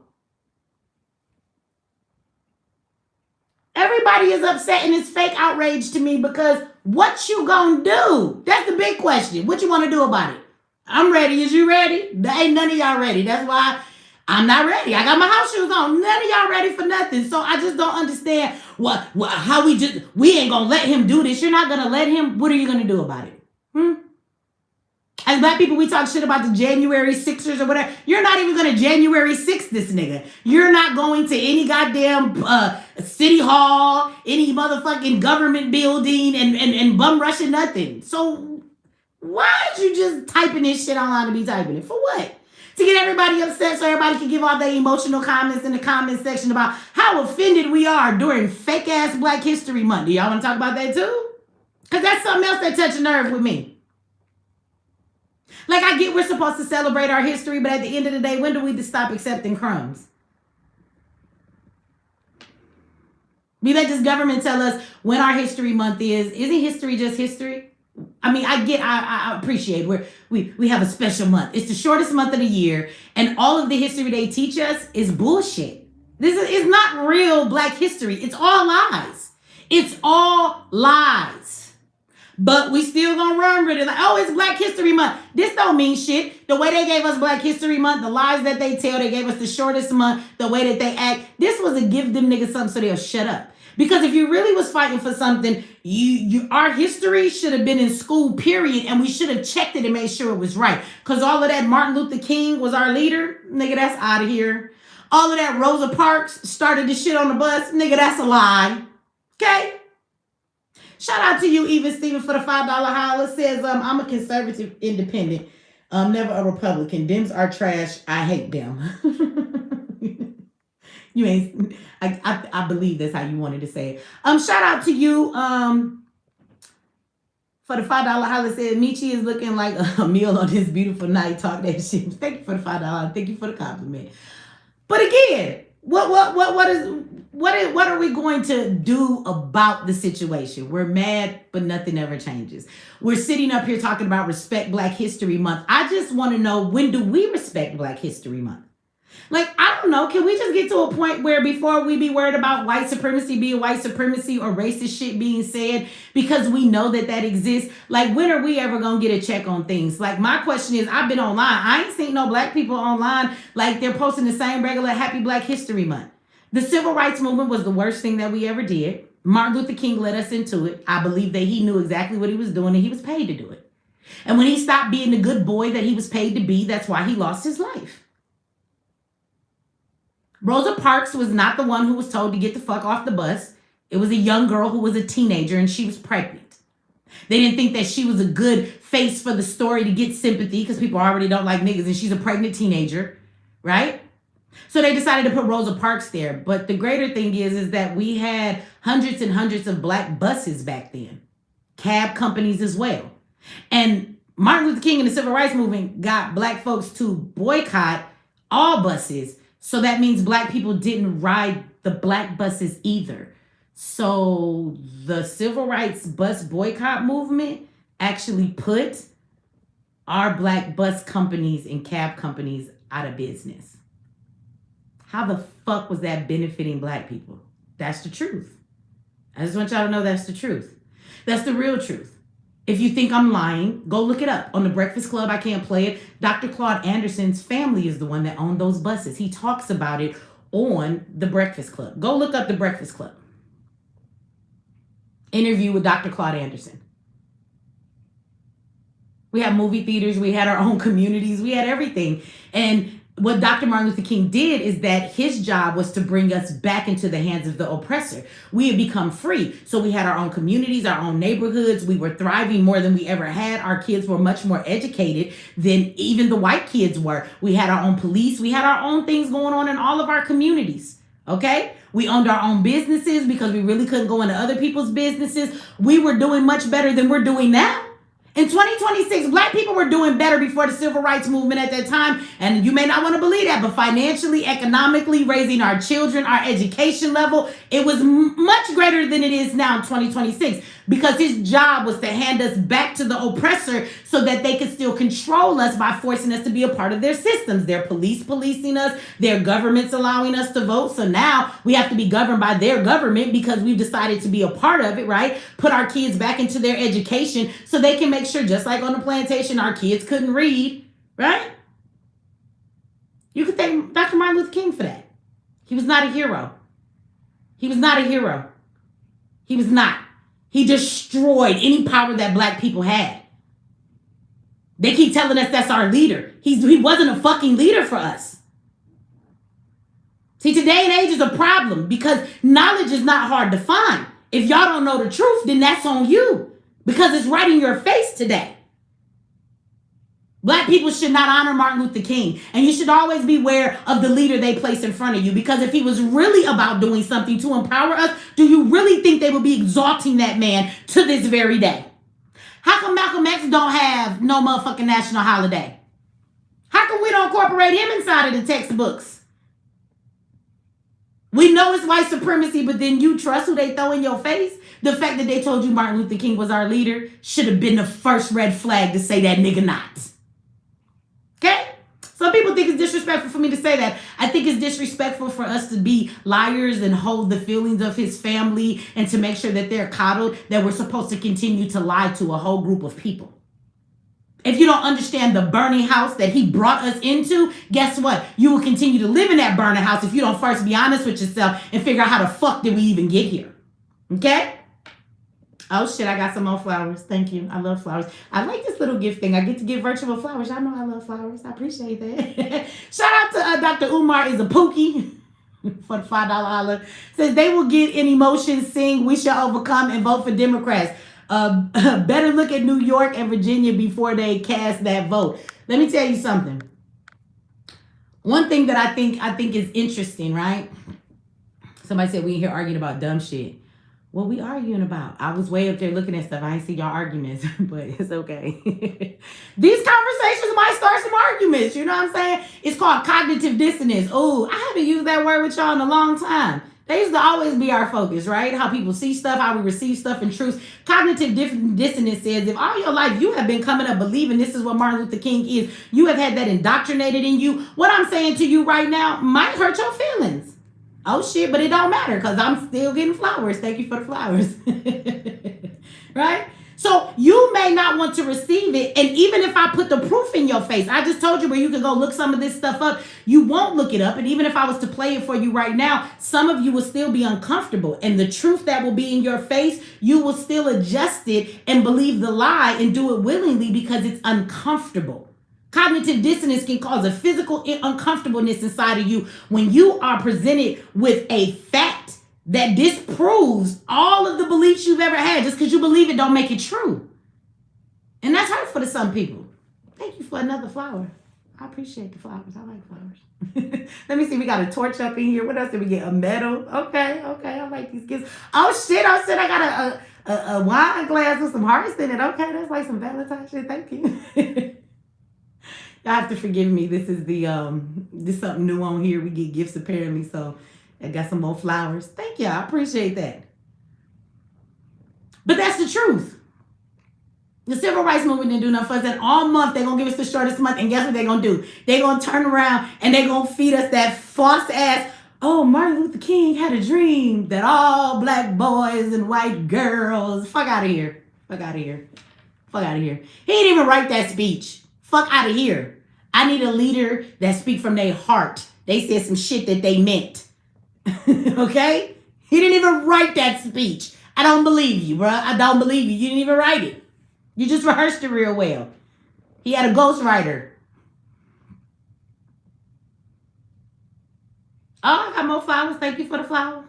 Everybody is upset and it's fake outrage to me because what you gonna do? That's the big question. What you want to do about it? I'm ready. Is you ready? There ain't none of y'all ready. That's why I'm not ready. I got my house shoes on. None of y'all ready for nothing. So I just don't understand how we ain't gonna let him do this. You're not gonna let him. What are you gonna do about it? As black people, we talk shit about the January 6ers or whatever. You're not even going to January 6th this nigga. You're not going to any goddamn city hall, any motherfucking government building and bum rushing nothing. So why aren't you just typing this shit online to be typing it? For what? To get everybody upset so everybody can give all their emotional comments in the comment section about how offended we are during fake ass Black History Month. Do y'all want to talk about that too? Because that's something else that touches a nerve with me. Like, I get we're supposed to celebrate our history, but at the end of the day, when do we stop accepting crumbs? We let this government tell us when our history month is. Isn't history just history? I mean, I appreciate we have a special month. It's the shortest month of the year, and all of the history they teach us is bullshit. This is not real Black history. It's all lies. It's all lies. But we still gonna run with it. Like, oh, it's Black History Month. This don't mean shit. The way they gave us Black History Month, the lies that they tell, they gave us the shortest month, the way that they act. This was a give them niggas something so they'll shut up. Because if you really was fighting for something, our history should have been in school, period, and we should have checked it and made sure it was right. Because all of that Martin Luther King was our leader, nigga, that's out of here. All of that Rosa Parks started the shit on the bus, nigga, that's a lie. Okay? Shout out to you, Even Steven, for the $5 holler. Says, I'm a conservative independent, never a Republican. Dems are trash. I hate them. You ain't. I believe that's how you wanted to say it. Shout out to you. For the $5 holler. Said Michi is looking like a meal on this beautiful night. Talk that shit. Thank you for the $5. Thank you for the compliment. But again, what are we going to do about the situation? We're mad, but nothing ever changes. We're sitting up here talking about Respect Black History Month. I just want to know, when do we respect Black History Month? Like, I don't know. Can we just get to a point where before we be worried about white supremacy being white supremacy or racist shit being said because we know that exists? Like, when are we ever going to get a check on things? Like, my question is, I've been online. I ain't seen no Black people online like they're posting the same regular Happy Black History Month. The civil rights movement was the worst thing that we ever did. Martin Luther King led us into it. I believe that he knew exactly what he was doing and he was paid to do it. And when he stopped being the good boy that he was paid to be, that's why he lost his life. Rosa Parks was not the one who was told to get the fuck off the bus. It was a young girl who was a teenager and she was pregnant. They didn't think that she was a good face for the story to get sympathy because people already don't like niggas and she's a pregnant teenager, right? So they decided to put Rosa Parks there. But the greater thing is that we had hundreds and hundreds of Black buses back then. Cab companies as well. And Martin Luther King and the Civil Rights Movement got Black folks to boycott all buses. So that means Black people didn't ride the Black buses either. So the Civil Rights bus boycott movement actually put our Black bus companies and cab companies out of business. How the fuck was that benefiting Black people? That's the truth. I just want y'all to know that's the truth. That's the real truth. If you think I'm lying, go look it up. On The Breakfast Club, I can't play it. Dr. Claude Anderson's family is the one that owned those buses. He talks about it on The Breakfast Club. Go look up The Breakfast Club. Interview with Dr. Claude Anderson. We had movie theaters, we had our own communities, we had everything. And what Dr. Martin Luther King did is that his job was to bring us back into the hands of the oppressor. We had become free. So we had our own communities, our own neighborhoods. We were thriving more than we ever had. Our kids were much more educated than even the white kids were. We had our own police. We had our own things going on in all of our communities. Okay? We owned our own businesses because we really couldn't go into other people's businesses. We were doing much better than we're doing now. In 2026, Black people were doing better before the civil rights movement at that time. And you may not want to believe that, but financially, economically, raising our children, our education level, it was much greater than it is now in 2026, because his job was to hand us back to the oppressor so that they could still control us by forcing us to be a part of their systems. Their police policing us, their governments allowing us to vote. So now we have to be governed by their government because we've decided to be a part of it, right? Put our kids back into their education so they can make sure, just like on the plantation, our kids couldn't read, right? You could thank Dr. Martin Luther King for that. He was not a hero. He was not a hero. He was not. He destroyed any power that Black people had. They keep telling us that's our leader. He wasn't a fucking leader for us. See, today and age is a problem because knowledge is not hard to find. If y'all don't know the truth, then that's on you because it's right in your face today. Black people should not honor Martin Luther King, and you should always be aware of the leader they place in front of you, because if he was really about doing something to empower us, do you really think they would be exalting that man to this very day? How come Malcolm X don't have no motherfucking national holiday? How come we don't incorporate him inside of the textbooks? We know it's white supremacy, but then you trust who they throw in your face? The fact that they told you Martin Luther King was our leader should have been the first red flag to say that nigga not. Okay? Some people think it's disrespectful for me to say that. I think it's disrespectful for us to be liars and hold the feelings of his family and to make sure that they're coddled, that we're supposed to continue to lie to a whole group of people. If you don't understand the burning house that he brought us into, guess what? You will continue to live in that burning house if you don't first be honest with yourself and figure out how the fuck did we even get here. Okay? Oh shit, I got some more flowers. Thank you. I love flowers. I like this little gift thing. I get to give virtual flowers. I know I love flowers. I appreciate that. Shout out to Dr. Umar is a Pookie for the $5 holler. Says they will get in emotion, sing "We Shall Overcome" and vote for Democrats. Better look at New York and Virginia before they cast that vote. Let me tell you something. One thing that I think is interesting, right? Somebody said we in here arguing about dumb shit. What we arguing about? I was way up there looking at stuff. I ain't see y'all arguments, but it's okay. These conversations might start some arguments. You know what I'm saying? It's called cognitive dissonance. Oh, I haven't used that word with y'all in a long time. They used to always be our focus, right? How people see stuff, how we receive stuff and truth. Cognitive dissonance says if all your life you have been coming up believing this is what Martin Luther King is, you have had that indoctrinated in you, what I'm saying to you right now might hurt your feelings. Oh shit, but it don't matter because I'm still getting flowers. Thank you for the flowers. Right? So you may not want to receive it. And even if I put the proof in your face, I just told you where you can go look some of this stuff up. You won't look it up. And even if I was to play it for you right now, some of you will still be uncomfortable. And the truth that will be in your face, you will still adjust it and believe the lie and do it willingly because it's uncomfortable. Cognitive dissonance can cause a physical uncomfortableness inside of you when you are presented with a fact that disproves all of the beliefs you've ever had. Just because you believe it don't make it true. And that's hurtful to some people. Thank you for another flower. I appreciate the flowers. I like flowers. Let me see. We got a torch up in here. What else did we get? A medal. Okay. I like these gifts. Oh shit. I got a wine glass with some hearts in it. Okay. That's like some Valentine's shit. Thank you. Y'all have to forgive me. This is this something new on here. We get gifts apparently, so I got some more flowers. Thank you. I appreciate that. But that's the truth. The civil rights movement didn't do nothing for us. And all month they're gonna give us the shortest month. And guess what they're gonna do? They're gonna turn around and they're gonna feed us that false ass. Oh, Martin Luther King had a dream that all black boys and white girls. Fuck out of here. Fuck out of here. Fuck out of here. He didn't even write that speech. Fuck out of here. I need a leader that speak from their heart. They said some shit that they meant. Okay? He didn't even write that speech. I don't believe you, bro. I don't believe you. You didn't even write it. You just rehearsed it real well. He had a ghostwriter. Oh, I got more flowers. Thank you for the flower.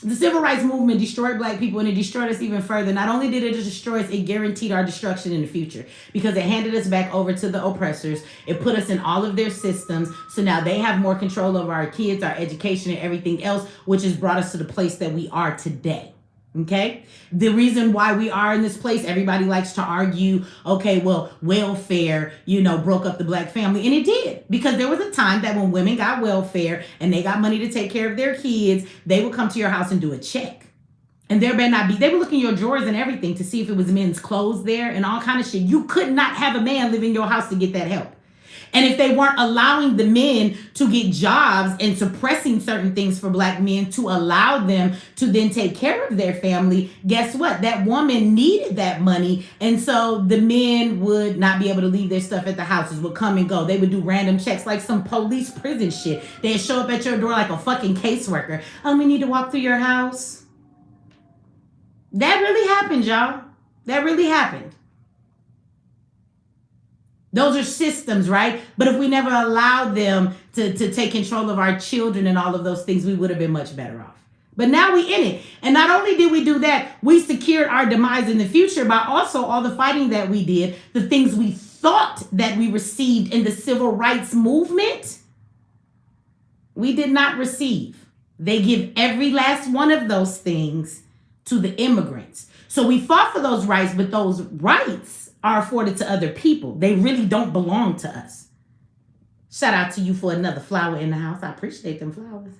The civil rights movement destroyed black people, and it destroyed us even further. Not only did it destroy us, it guaranteed our destruction in the future because it handed us back over to the oppressors. It put us in all of their systems. So now they have more control over our kids, our education, and everything else, which has brought us to the place that we are today. Okay, the reason why we are in this place, everybody likes to argue, okay, well, welfare, broke up the black family. And it did, because there was a time that when women got welfare and they got money to take care of their kids, they would come to your house and do a check. And there better not be, they would look in your drawers and everything to see if it was men's clothes there and all kind of shit. You could not have a man live in your house to get that help. And if they weren't allowing the men to get jobs and suppressing certain things for black men to allow them to then take care of their family, guess what? That woman needed that money. And so the men would not be able to leave their stuff at the houses, would come and go. They would do random checks like some police prison shit. They'd show up at your door like a fucking caseworker. Oh, we need to walk through your house. That really happened, y'all. That really happened. Those are systems, right? But if we never allowed them to take control of our children and all of those things, we would have been much better off. But now we in it. And not only did we do that, we secured our demise in the future by also all the fighting that we did, the things we thought that we received in the civil rights movement, we did not receive. They give every last one of those things to the immigrants. So we fought for those rights, but those rights are afforded to other people. They really don't belong to us. Shout out to you for another flower in the house. I appreciate them flowers.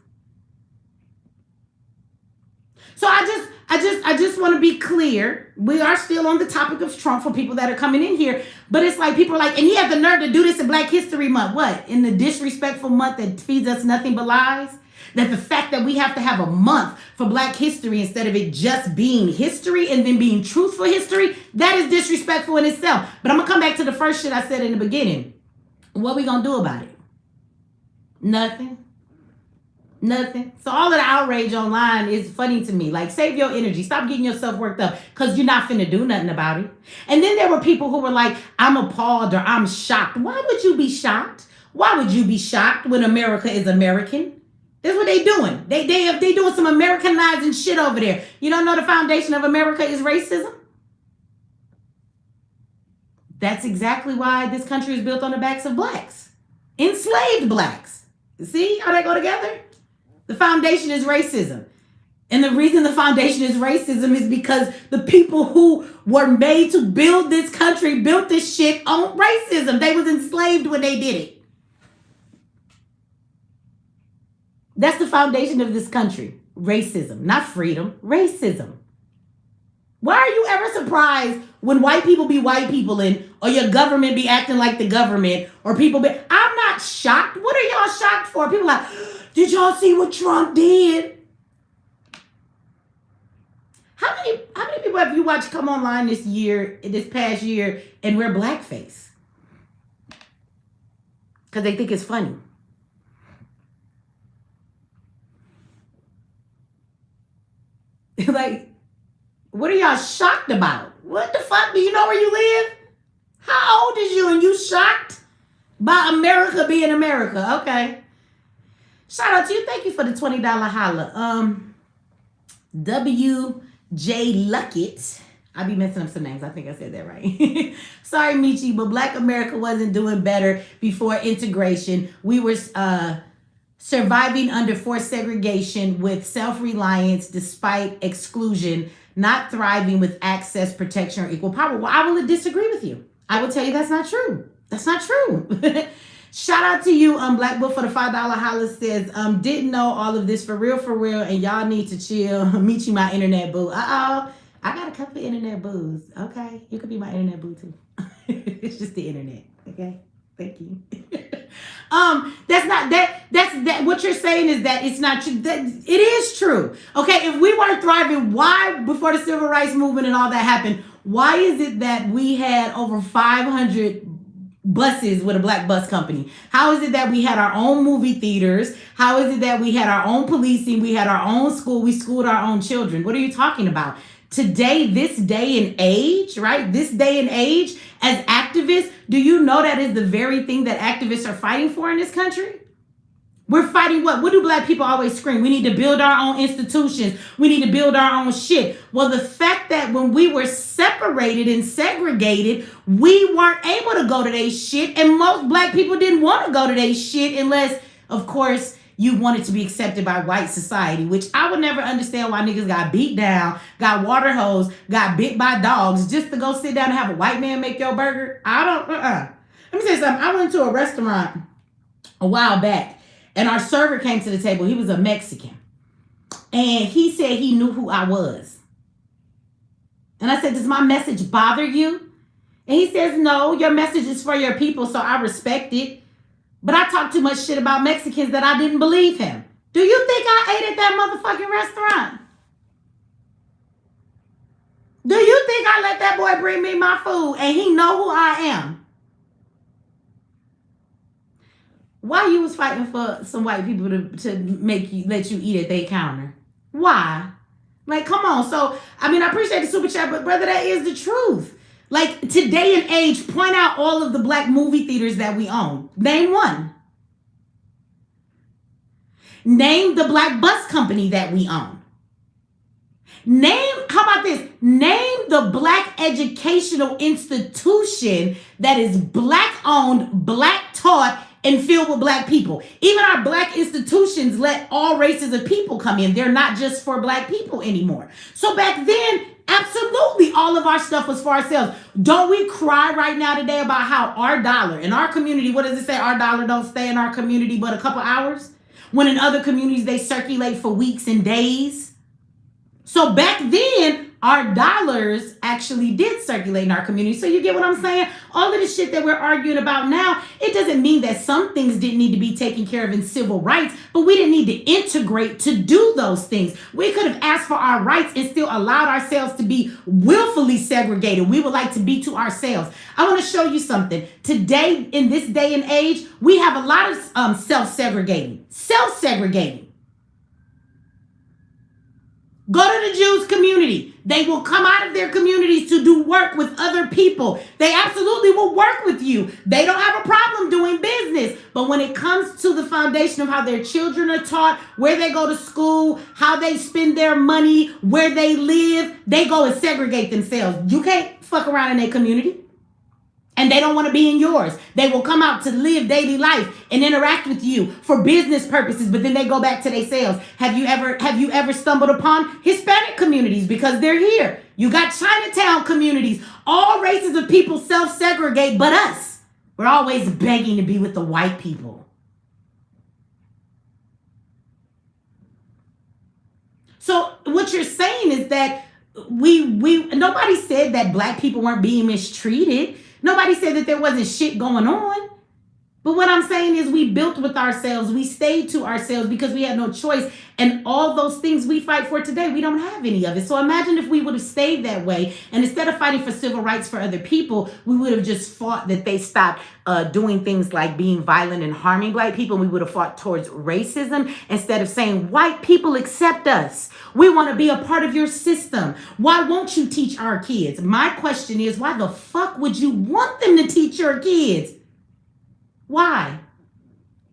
So I just want to be clear. We are still on the topic of Trump for people that are coming in here, but it's like people are like, and he had the nerve to do this in Black History Month. What? In the disrespectful month that feeds us nothing but lies? That the fact that we have to have a month for Black history instead of it just being history and then being truthful history, that is disrespectful in itself. But I'm going to come back to the first shit I said in the beginning. What we going to do about it? Nothing. Nothing. So all of the outrage online is funny to me. Like, save your energy. Stop getting yourself worked up because you're not finna do nothing about it. And then there were people who were like, I'm appalled or I'm shocked. Why would you be shocked? Why would you be shocked when America is American? That's what they doing. They doing some Americanizing shit over there. You don't know the foundation of America is racism? That's exactly why this country is built on the backs of blacks. Enslaved blacks. See how they go together? The foundation is racism. And the reason the foundation is racism is because the people who were made to build this country built this shit on racism. They was enslaved when they did it. That's the foundation of this country. Racism, not freedom. Racism. Why are you ever surprised when white people be white people or your government be acting like the government or people be... I'm not shocked. What are y'all shocked for? People are like, did y'all see what Trump did? How many people have you watched come online this past year and wear blackface? Because they think it's funny. Like, what are y'all shocked about? What the fuck? Do you know where you live? How old is you and you shocked by America being America? Okay. Shout out to you. Thank you for the $20 holla. W.J. Luckett. I be messing up some names. I think I said that right. Sorry, Michi, but Black America wasn't doing better before integration. We were surviving under forced segregation with self-reliance despite exclusion, not thriving with access, protection, or equal power. Well, I will disagree with you. I will tell you that's not true. That's not true. Shout out to you, Black Book, for the $5 holla. Says, didn't know all of this for real, and y'all need to chill. Meet you, my internet boo. Uh-oh. I got a couple of internet boos. Okay. You could be my internet boo, too. It's just the internet. Okay. Thank you. That's not that what you're saying is that it's not true. That it is true. Okay, if we weren't thriving, why before the civil rights movement and all that happened, why is it that we had over 500 buses with a black bus company? How is it that we had our own movie theaters? How is it that we had our own policing? We had our own school. We schooled our own children. What are you talking about? Today, this day and age, right? This day and age, as activists, do you know that is the very thing that activists are fighting for in this country? We're fighting what? What do black people always scream? We need to build our own institutions. We need to build our own shit. Well, the fact that when we were separated and segregated, we weren't able to go to their shit, and most black people didn't want to go to their shit unless, of course, you wanted to be accepted by white society, which I would never understand why niggas got beat down, got water hosed, got bit by dogs just to go sit down and have a white man make your burger. I don't, Let me say something. I went to a restaurant a while back and our server came to the table. He was a Mexican. And he said he knew who I was. And I said, does my message bother you? And he says, no, your message is for your people, so I respect it. But I talked too much shit about Mexicans that I didn't believe him. Do you think I ate at that motherfucking restaurant? Do you think I let that boy bring me my food and he know who I am? Why you was fighting for some white people to let you eat at their counter? Why? Like, come on. So, I mean, I appreciate the super chat, but brother, that is the truth. Like, today and age, point out all of the black movie theaters that we own. Name one. Name the black bus company that we own. How about this? Name the black educational institution that is black owned, black taught, and filled with black people. Even our black institutions let all races of people come in. They're not just for black people anymore. So back then, absolutely, all of our stuff was for ourselves. Don't we cry right now today about how our dollar in our community, what does it say? Our dollar don't stay in our community but a couple hours? When in other communities, they circulate for weeks and days. So back then, our dollars actually did circulate in our community. So you get what I'm saying? All of the shit that we're arguing about now, it doesn't mean that some things didn't need to be taken care of in civil rights, but we didn't need to integrate to do those things. We could have asked for our rights and still allowed ourselves to be willfully segregated. We would like to be to ourselves. I want to show you something. Today, in this day and age, we have a lot of self-segregating. Go to the Jews community. They will come out of their communities to do work with other people. They absolutely will work with you. They don't have a problem doing business. But when it comes to the foundation of how their children are taught, where they go to school, how they spend their money, where they live, they go and segregate themselves. You can't fuck around in their community. And they don't want to be in yours. They will come out to live daily life and interact with you for business purposes, but then they go back to themselves. Have you ever stumbled upon Hispanic communities? Because they're here. You got Chinatown communities. All races of people self-segregate, but us. We're always begging to be with the white people. So what you're saying is that nobody said that black people weren't being mistreated. Nobody said that there wasn't shit going on. But what I'm saying is we built with ourselves. We stayed to ourselves because we had no choice. And all those things we fight for today, we don't have any of it. So imagine if we would have stayed that way. And instead of fighting for civil rights for other people, we would have just fought that they stop doing things like being violent and harming black people. We would have fought towards racism instead of saying, white people accept us. We want to be a part of your system. Why won't you teach our kids? My question is, why the fuck would you want them to teach your kids? Why?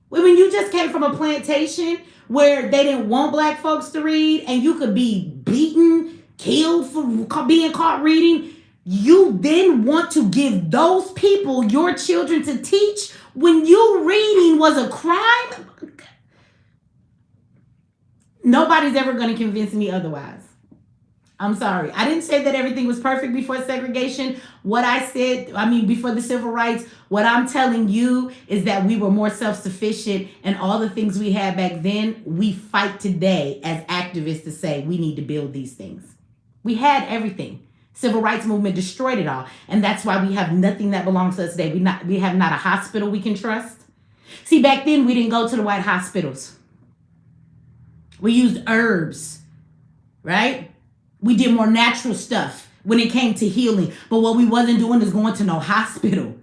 When you just came from a plantation where they didn't want black folks to read and you could be beaten, killed for being caught reading, you then want to give those people your children to teach when you reading was a crime? Nobody's ever going to convince me otherwise. I'm sorry. I didn't say that everything was perfect before segregation. Before the civil rights, what I'm telling you is that we were more self-sufficient and all the things we had back then, we fight today as activists to say we need to build these things. We had everything. Civil rights movement destroyed it all. And that's why we have nothing that belongs to us today. We have not a hospital we can trust. See, back then we didn't go to the white hospitals. We used herbs, right? We did more natural stuff when it came to healing. But what we wasn't doing is going to no hospital.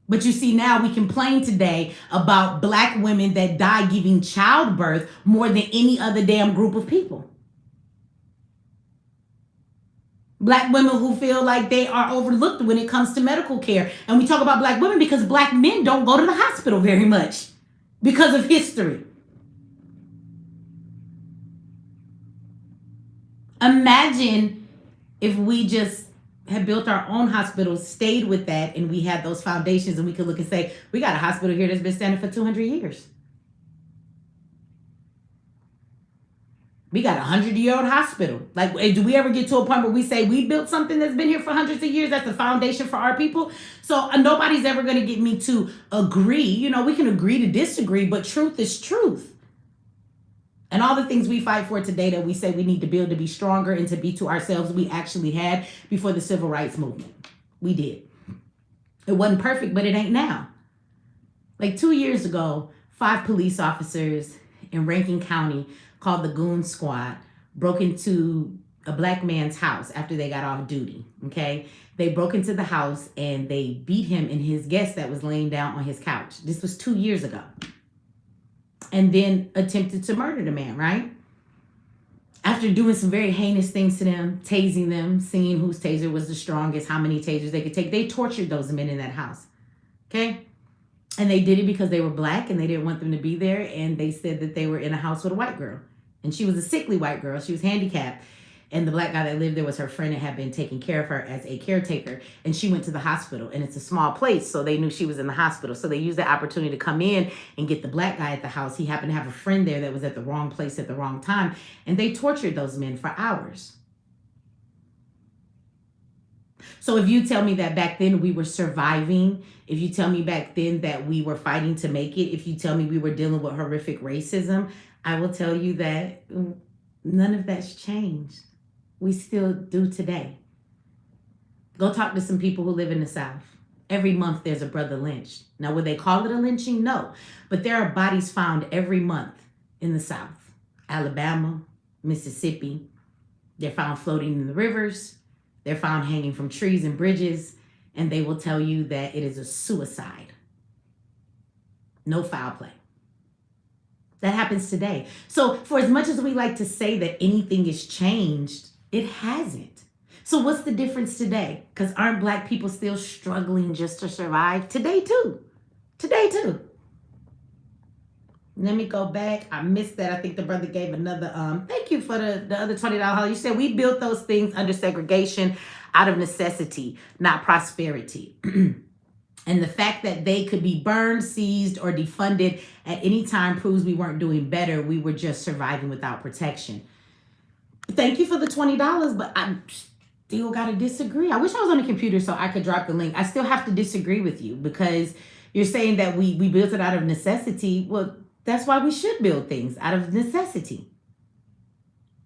But you see, now we complain today about black women that die giving childbirth more than any other damn group of people. Black women who feel like they are overlooked when it comes to medical care. And we talk about black women because black men don't go to the hospital very much because of history. Imagine if we just had built our own hospitals, stayed with that, and we had those foundations, and we could look and say, we got a hospital here that's been standing for 200 years. We got a 100-year-old hospital. Like, do we ever get to a point where we say we built something that's been here for hundreds of years? That's the foundation for our people. So nobody's ever going to get me to agree. You know, we can agree to disagree, but truth is truth. And all the things we fight for today that we say we need to build to be stronger and to be to ourselves, we actually had before the civil rights movement. We did. It wasn't perfect, but it ain't now. Like 2 years ago, 5 police officers in Rankin County called the Goon Squad broke into a black man's house after they got off duty, okay? They broke into the house and they beat him and his guest that was laying down on his couch. This was 2 years ago. And then attempted to murder the man, right? After doing some very heinous things to them, tasing them, seeing whose taser was the strongest, how many tasers they could take, they tortured those men in that house, okay? And they did it because they were black and they didn't want them to be there. And they said that they were in a house with a white girl. And she was a sickly white girl. She was handicapped. And the black guy that lived there was her friend and had been taking care of her as a caretaker. And she went to the hospital. And it's a small place, so they knew she was in the hospital. So they used the opportunity to come in and get the black guy at the house. He happened to have a friend there that was at the wrong place at the wrong time. And they tortured those men for hours. So if you tell me that back then we were surviving, if you tell me back then that we were fighting to make it, if you tell me we were dealing with horrific racism, I will tell you that none of that's changed. We still do today. Go talk to some people who live in the South. Every month there's a brother lynched. Now, would they call it a lynching? No. But there are bodies found every month in the South. Alabama, Mississippi. They're found floating in the rivers. They're found hanging from trees and bridges. And they will tell you that it is a suicide. No foul play. That happens today. So for as much as we like to say that anything is changed, it hasn't. So what's the difference today? Because aren't black people still struggling just to survive? Today too. Today too. Let me go back. I missed that. I think the brother gave another, thank you for the other $20. You said we built those things under segregation out of necessity, not prosperity. And the fact that they could be burned, seized, or defunded at any time proves we weren't doing better. We were just surviving without protection. Thank you for the $20, but I still got to disagree. I wish I was on a computer so I could drop the link. I still have to disagree with you because you're saying that we built it out of necessity. Well, that's why we should build things out of necessity.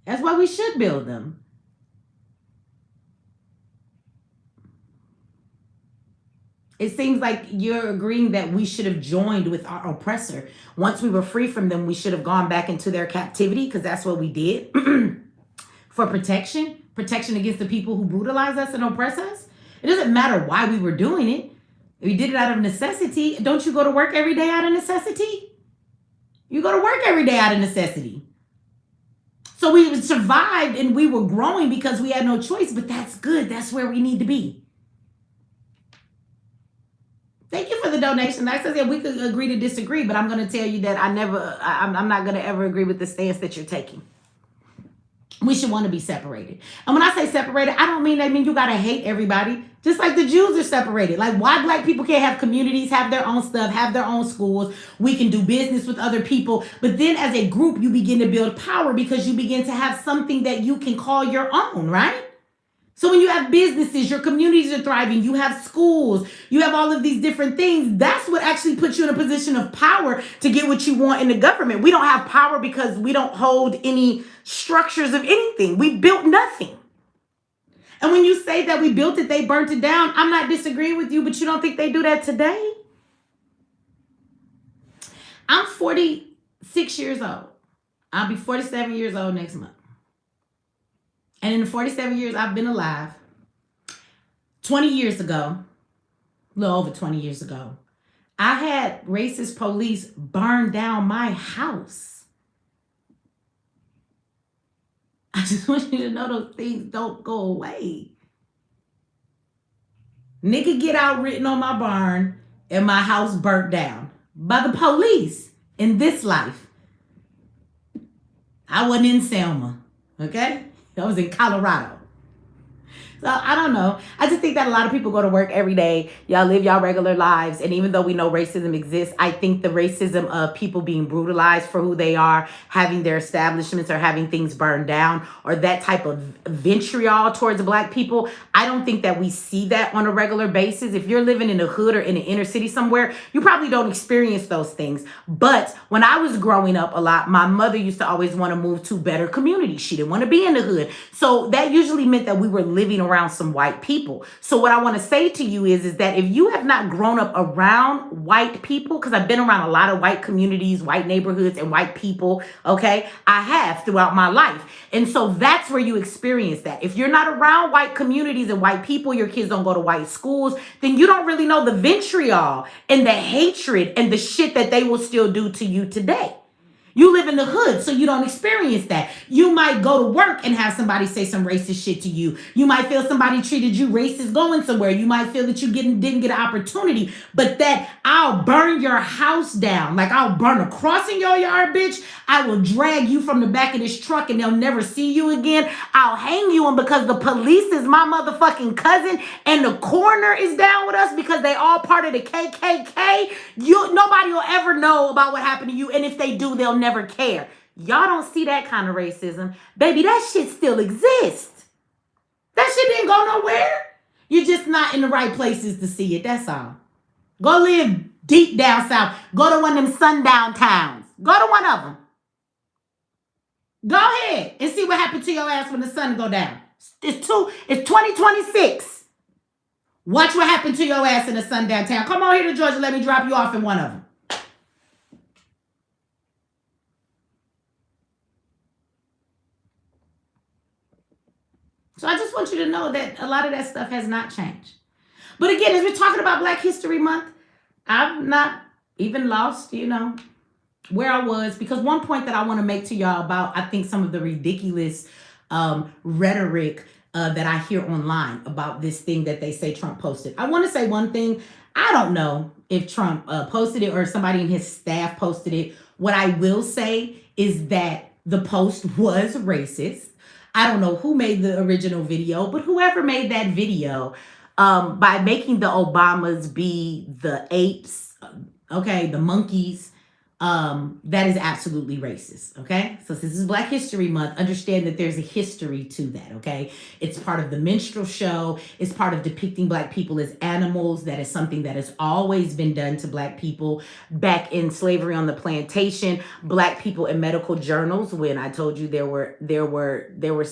That's why we should build them. It seems like you're agreeing that we should have joined with our oppressor. Once we were free from them, we should have gone back into their captivity because that's what we did for protection against the people who brutalize us and oppress us. It doesn't matter why we were doing it. We did it out of necessity. Don't you go to work every day out of necessity? You go to work every day out of necessity. So we survived and we were growing because we had no choice, but that's good. That's where we need to be. Thank you for the donation. Like I said, we could agree to disagree, but I'm going to tell you that I'm not going to ever agree with the stance that you're taking. We should want to be separated. And when I say separated, I don't mean that mean you got to hate everybody. Just like the Jews are separated. Like why black people can't have communities, have their own stuff, have their own schools. We can do business with other people. But then as a group, you begin to build power because you begin to have something that you can call your own, right? So when you have businesses, your communities are thriving, you have schools, you have all of these different things. That's what actually puts you in a position of power to get what you want in the government. We don't have power because we don't hold any structures of anything. We built nothing. And when you say that we built it, they burnt it down, I'm not disagreeing with you, but you don't think they do that today? I'm 46 years old. I'll be 47 years old next month. And in the 47 years I've been alive, 20 years ago, a little over 20 years ago, I had racist police burn down my house. I just want you to know those things don't go away. Nigga get out written on my barn and my house burnt down by the police in this life. I wasn't in Selma, okay? I was in Colorado. So I don't know. I just think that a lot of people go to work every day. Y'all live y'all regular lives. And even though we know racism exists, I think the racism of people being brutalized for who they are, having their establishments or having things burned down, or that type of vitriol towards Black people, I don't think that we see that on a regular basis. If you're living in a hood or in an inner city somewhere, you probably don't experience those things. But when I was growing up a lot, my mother used to always want to move to better communities. She didn't want to be in the hood. So that usually meant that we were living around some white people. So what I want to say to you is that if you have not grown up around white people, because I've been around a lot of white communities, white neighborhoods, and white people, okay, I have throughout my life. And so that's where you experience that. If you're not around white communities and white people, your kids don't go to white schools, then you don't really know the vitriol and the hatred and the shit that they will still do to you today. You live in the hood, so you don't experience that. You might go to work and have somebody say some racist shit to you. You might feel somebody treated you racist going somewhere. You might feel that you didn't get an opportunity, but that I'll burn your house down. Like I'll burn a cross in your yard, bitch. I will drag you from the back of this truck and they'll never see you again. I'll hang you, and because the police is my motherfucking cousin and the coroner is down with us because they all part of the KKK, nobody will ever know about what happened to you. And if they do, they'll never care. Y'all don't see that kind of racism. Baby, that shit still exists. That shit didn't go nowhere. You're just not in the right places to see it. That's all. Go live deep down south. Go to one of them sundown towns. Go to one of them. Go ahead and see what happened to your ass when the sun go down. It's 2026. Watch what happened to your ass in a sundown town. Come on here to Georgia. Let me drop you off in one of them. So I just want you to know that a lot of that stuff has not changed. But again, as we're talking about Black History Month, I've not even lost, where I was, because one point that I want to make to y'all about, I think, some of the ridiculous rhetoric that I hear online about this thing that they say Trump posted. I want to say one thing. I don't know if Trump posted it or somebody in his staff posted it. What I will say is that the post was racist. I don't know who made the original video, but whoever made that video, by making the Obamas be the apes, okay, the monkeys, that is absolutely racist, okay? So since this is Black History Month, understand that there's a history to that, okay? It's part of the minstrel show. It's part of depicting Black people as animals. That is something that has always been done to Black people. Back in slavery on the plantation, Black people in medical journals, when I told you there were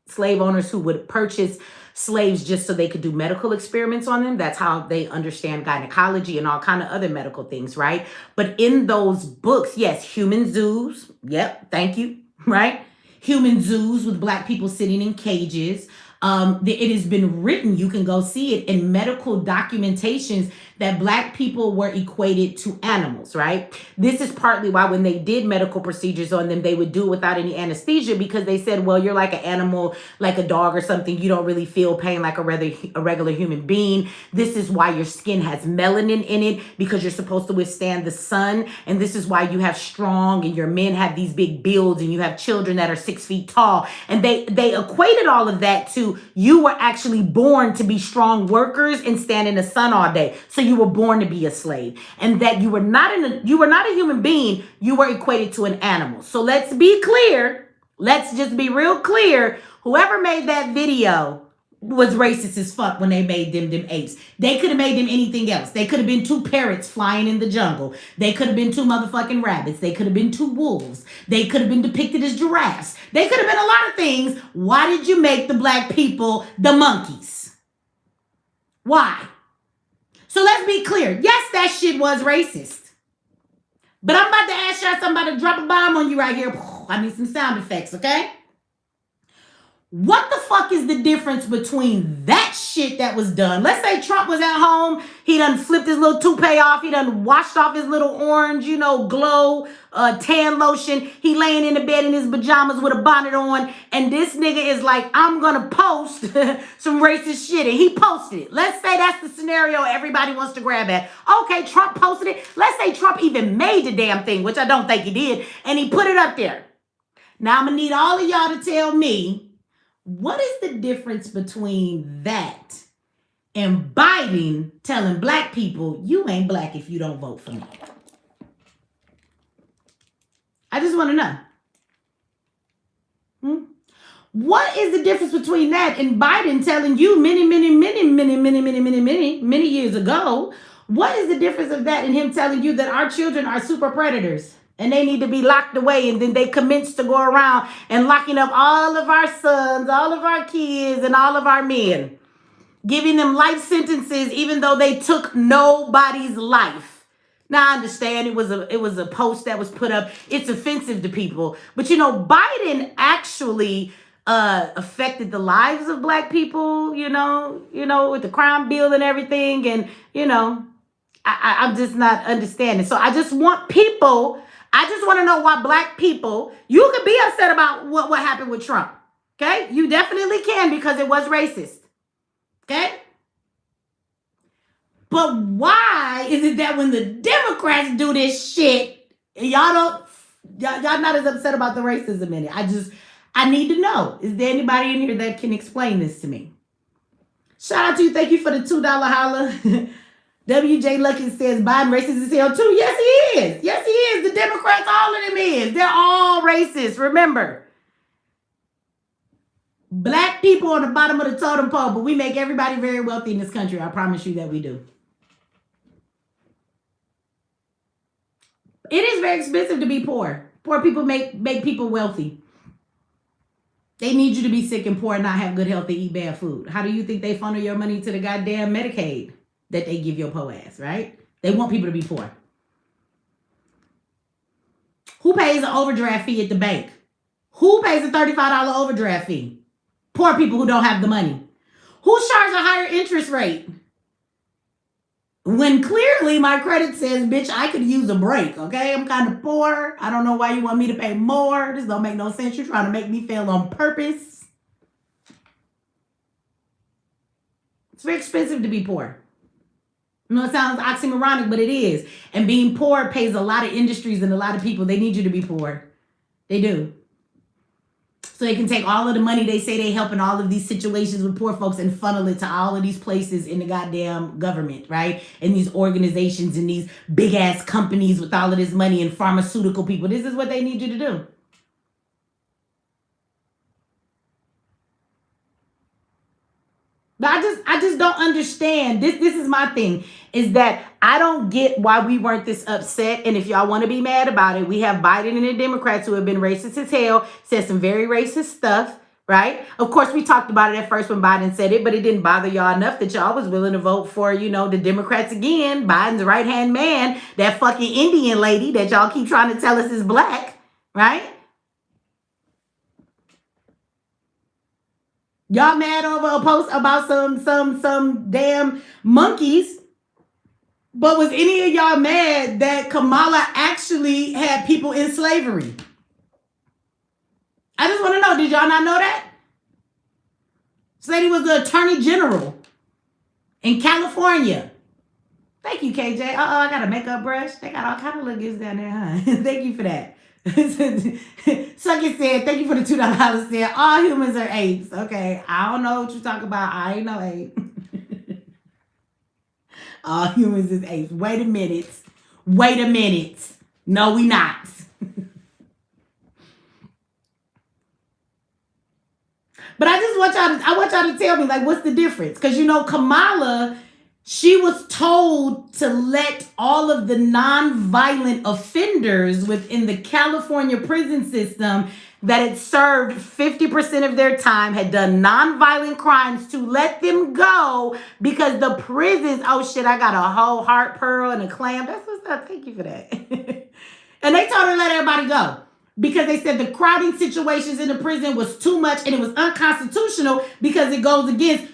slave owners who would purchase slaves just so they could do medical experiments on them. That's how they understand gynecology and all kind of other medical things, right? But in those books, yes, human zoos. Yep, thank you, right? Human zoos with Black people sitting in cages. It has been written, you can go see it in medical documentations, that Black people were equated to animals, right? This is partly why when they did medical procedures on them, they would do it without any anesthesia, because they said, well, you're like an animal, like a dog or something. You don't really feel pain like a regular human being. This is why your skin has melanin in it, because you're supposed to withstand the sun. And this is why you have strong, and your men have these big builds, and you have children that are 6 feet tall. And they equated all of that to, you were actually born to be strong workers and stand in the sun all day. So you were born to be a slave, and that you were not a human being. You were equated to an animal. So let's be clear. Let's just be real clear. Whoever made that video was racist as fuck when they made them apes. They could have made them anything else. They could have been 2 parrots flying in the jungle. They could have been 2 motherfucking rabbits. They could have been 2 wolves. They could have been depicted as giraffes. They could have been a lot of things. Why did you make the Black people the monkeys? Why? So let's be clear. Yes, that shit was racist. But I'm about to ask y'all somebody to drop a bomb on you right here. I need some sound effects, okay? What the fuck is the difference between that shit that was done? Let's say Trump was at home. He done flipped his little toupee off. He done washed off his little orange, glow, tan lotion. He laying in the bed in his pajamas with a bonnet on. And this nigga is like, I'm going to post some racist shit. And he posted it. Let's say that's the scenario everybody wants to grab at. Okay, Trump posted it. Let's say Trump even made the damn thing, which I don't think he did. And he put it up there. Now I'm going to need all of y'all to tell me, what is the difference between that and Biden telling black people, you ain't black if you don't vote for me? I just want to know. What is the difference between that and Biden telling you many years ago? What is the difference of that and him telling you that our children are super predators? And they need to be locked away. And then they commence to go around and locking up all of our sons, all of our kids, and all of our men. Giving them life sentences even though they took nobody's life. Now, I understand it was a post that was put up. It's offensive to people. But, Biden actually affected the lives of black people, with the crime bill and everything. And, I'm just not understanding. So I just want to know why black people, you could be upset about what happened with Trump. Okay? You definitely can because it was racist. Okay? But why is it that when the Democrats do this shit, y'all not as upset about the racism in it? I need to know. Is there anybody in here that can explain this to me? Shout out to you. Thank you for the $2 holla. WJ Lucky says Biden racist as hell too. Yes, he is. Yes, he is. The Democrats, all of them is. They're all racist. Remember, black people on the bottom of the totem pole, but we make everybody very wealthy in this country. I promise you that we do. It is very expensive to be poor. Poor people make people wealthy. They need you to be sick and poor and not have good health and eat bad food. How do you think they funnel your money to the goddamn Medicaid that they give your poor ass, right? They want people to be poor. Who pays an overdraft fee at the bank? Who pays a $35 overdraft fee? Poor people who don't have the money. Who charges a higher interest rate? When clearly my credit says, bitch, I could use a break, okay? I'm kind of poor. I don't know why you want me to pay more. This don't make no sense. You're trying to make me fail on purpose. It's very expensive to be poor. It sounds oxymoronic, but it is. And being poor pays a lot of industries and a lot of people. They need you to be poor. They do. So they can take all of the money they say they help in all of these situations with poor folks and funnel it to all of these places in the goddamn government, right? And these organizations and these big ass companies with all of this money and pharmaceutical people. This is what they need you to do. But I just don't understand. This is my thing, is that I don't get why we weren't this upset. And if y'all want to be mad about it, we have Biden and the Democrats who have been racist as hell, said some very racist stuff, right? Of course, we talked about it at first when Biden said it, but it didn't bother y'all enough that y'all was willing to vote for, the Democrats again, Biden's right-hand man, that fucking Indian lady that y'all keep trying to tell us is black, right? Y'all mad over a post about some damn monkeys. But was any of y'all mad that Kamala actually had people in slavery? I just want to know, did y'all not know that? This lady was the attorney general in California. Thank you, KJ. I got a makeup brush. They got all kind of little gifts down there, huh? Thank you for that. Sucky said, thank you for the $2 said, all humans are apes. Okay, I don't know what you're talking about. I ain't no ape. All humans is apes. Wait a minute. No, we not. But I want y'all to tell me, like, what's the difference? Because, Kamala, she was told to let all of the non-violent offenders within the California prison system that had served 50% of their time, had done non-violent crimes, to let them go because the prisons, oh shit, I got a whole heart pearl and a clam. That's what's up. Thank you for that. And they told her to let everybody go. because they said the crowding situations in the prison was too much and it was unconstitutional because it goes against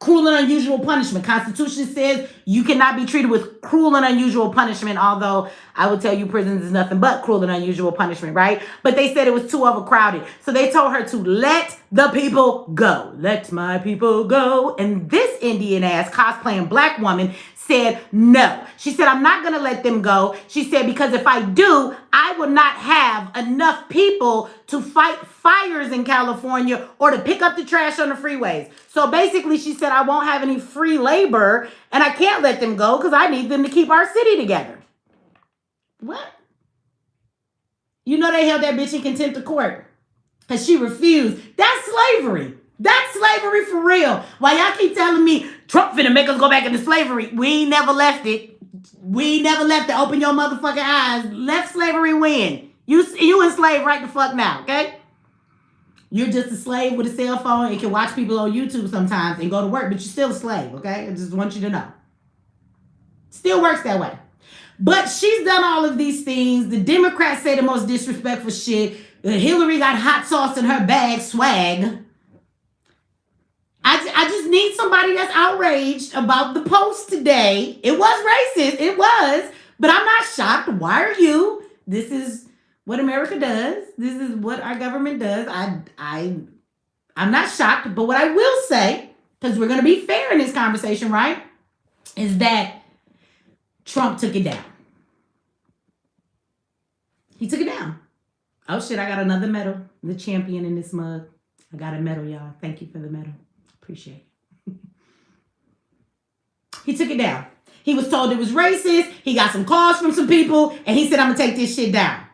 cruel and unusual punishment. Constitution says you cannot be treated with cruel and unusual punishment, although I would tell you prisons is nothing but cruel and unusual punishment, right? But they said it was too overcrowded. So they told her to let the people go. Let my people go. And this Indian ass cosplaying black woman said no. She said, I'm not going to let them go. She said, because if I do, I will not have enough people to fight fires in California or to pick up the trash on the freeways. So basically, she said, I won't have any free labor and I can't let them go because I need them to keep our city together. What? You know they held that bitch in contempt of court because she refused. That's slavery. That's slavery for real. Why y'all keep telling me Trump finna make us go back into slavery? We never left it. We never left it. Open your motherfucking eyes. Let slavery win. You enslaved right the fuck now, okay? You're just a slave with a cell phone and can watch people on YouTube sometimes and go to work, but you're still a slave, okay? I just want you to know. Still works that way. But she's done all of these things. The Democrats say the most disrespectful shit. Hillary got hot sauce in her bag, swag. I just need somebody that's outraged about the post today. It was racist. It was. But I'm not shocked. Why are you? This is what America does. This is what our government does. I'm not shocked. But what I will say, because we're going to be fair in this conversation, right, is that Trump took it down. He took it down. Oh, shit, I got another medal. The champion in this mug. I got a medal, y'all. Thank you for the medal. Appreciate it. He took it down. He was told it was racist. He got some calls from some people, and he said, I'm going to take this shit down.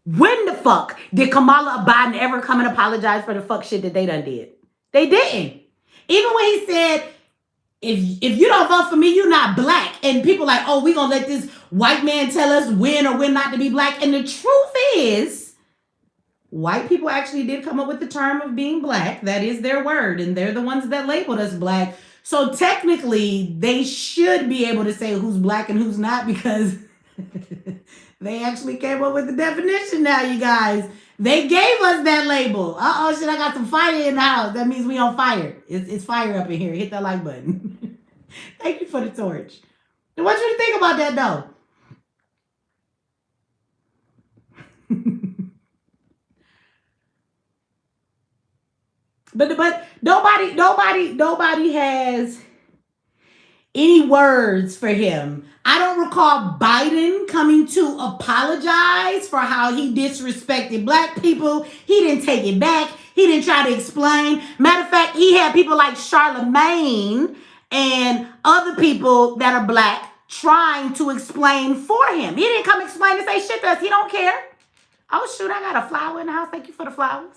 When the fuck did Kamala Biden ever come and apologize for the fuck shit that they done did? They didn't. Even when he said, if you don't vote for me, you're not black. And people like, oh, we going to let this white man tell us when or when not to be black. And the truth is, white people actually did come up with the term of being black. That is their word. And they're the ones that labeled us black. So technically, they should be able to say who's black and who's not because they actually came up with the definition now, you guys. They gave us that label. Uh-oh, shit, I got some fire in the house. That means we on fire. It's fire up in here. Hit that like button. Thank you for the torch. And what you think about that, though? But nobody has any words for him. I don't recall Biden coming to apologize for how he disrespected black people. He didn't take it back. He didn't try to explain. Matter of fact, he had people like Charlemagne and other people that are black trying to explain for him. He didn't come explain and say shit to us. He don't care. Oh, shoot, I got a flower in the house. Thank you for the flowers.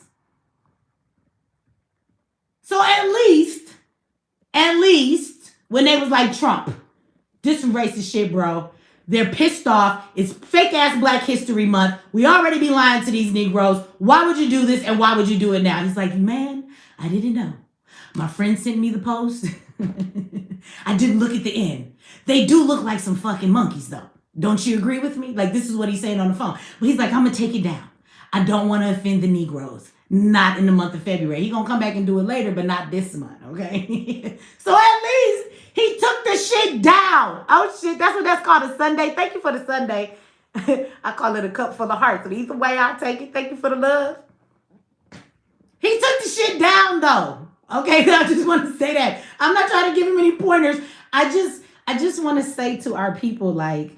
So at least, when they was like, Trump, this some racist shit, bro. They're pissed off. It's fake-ass Black History Month. We already be lying to these Negroes. Why would you do this and why would you do it now? He's like, man, I didn't know. My friend sent me the post. I didn't look at the end. They do look like some fucking monkeys, though. Don't you agree with me? Like, this is what he's saying on the phone. But he's like, I'm going to take it down. I don't want to offend the Negroes. Not in the month of February. He's going to come back and do it later, but not this month, okay? So at least he took the shit down. Oh, shit. That's what that's called, a Sunday. Thank you for the Sunday. I call it a cup full of hearts. So either way I take it, thank you for the love. He took the shit down, though. Okay, I just want to say that. I'm not trying to give him any pointers. I just want to say to our people, like,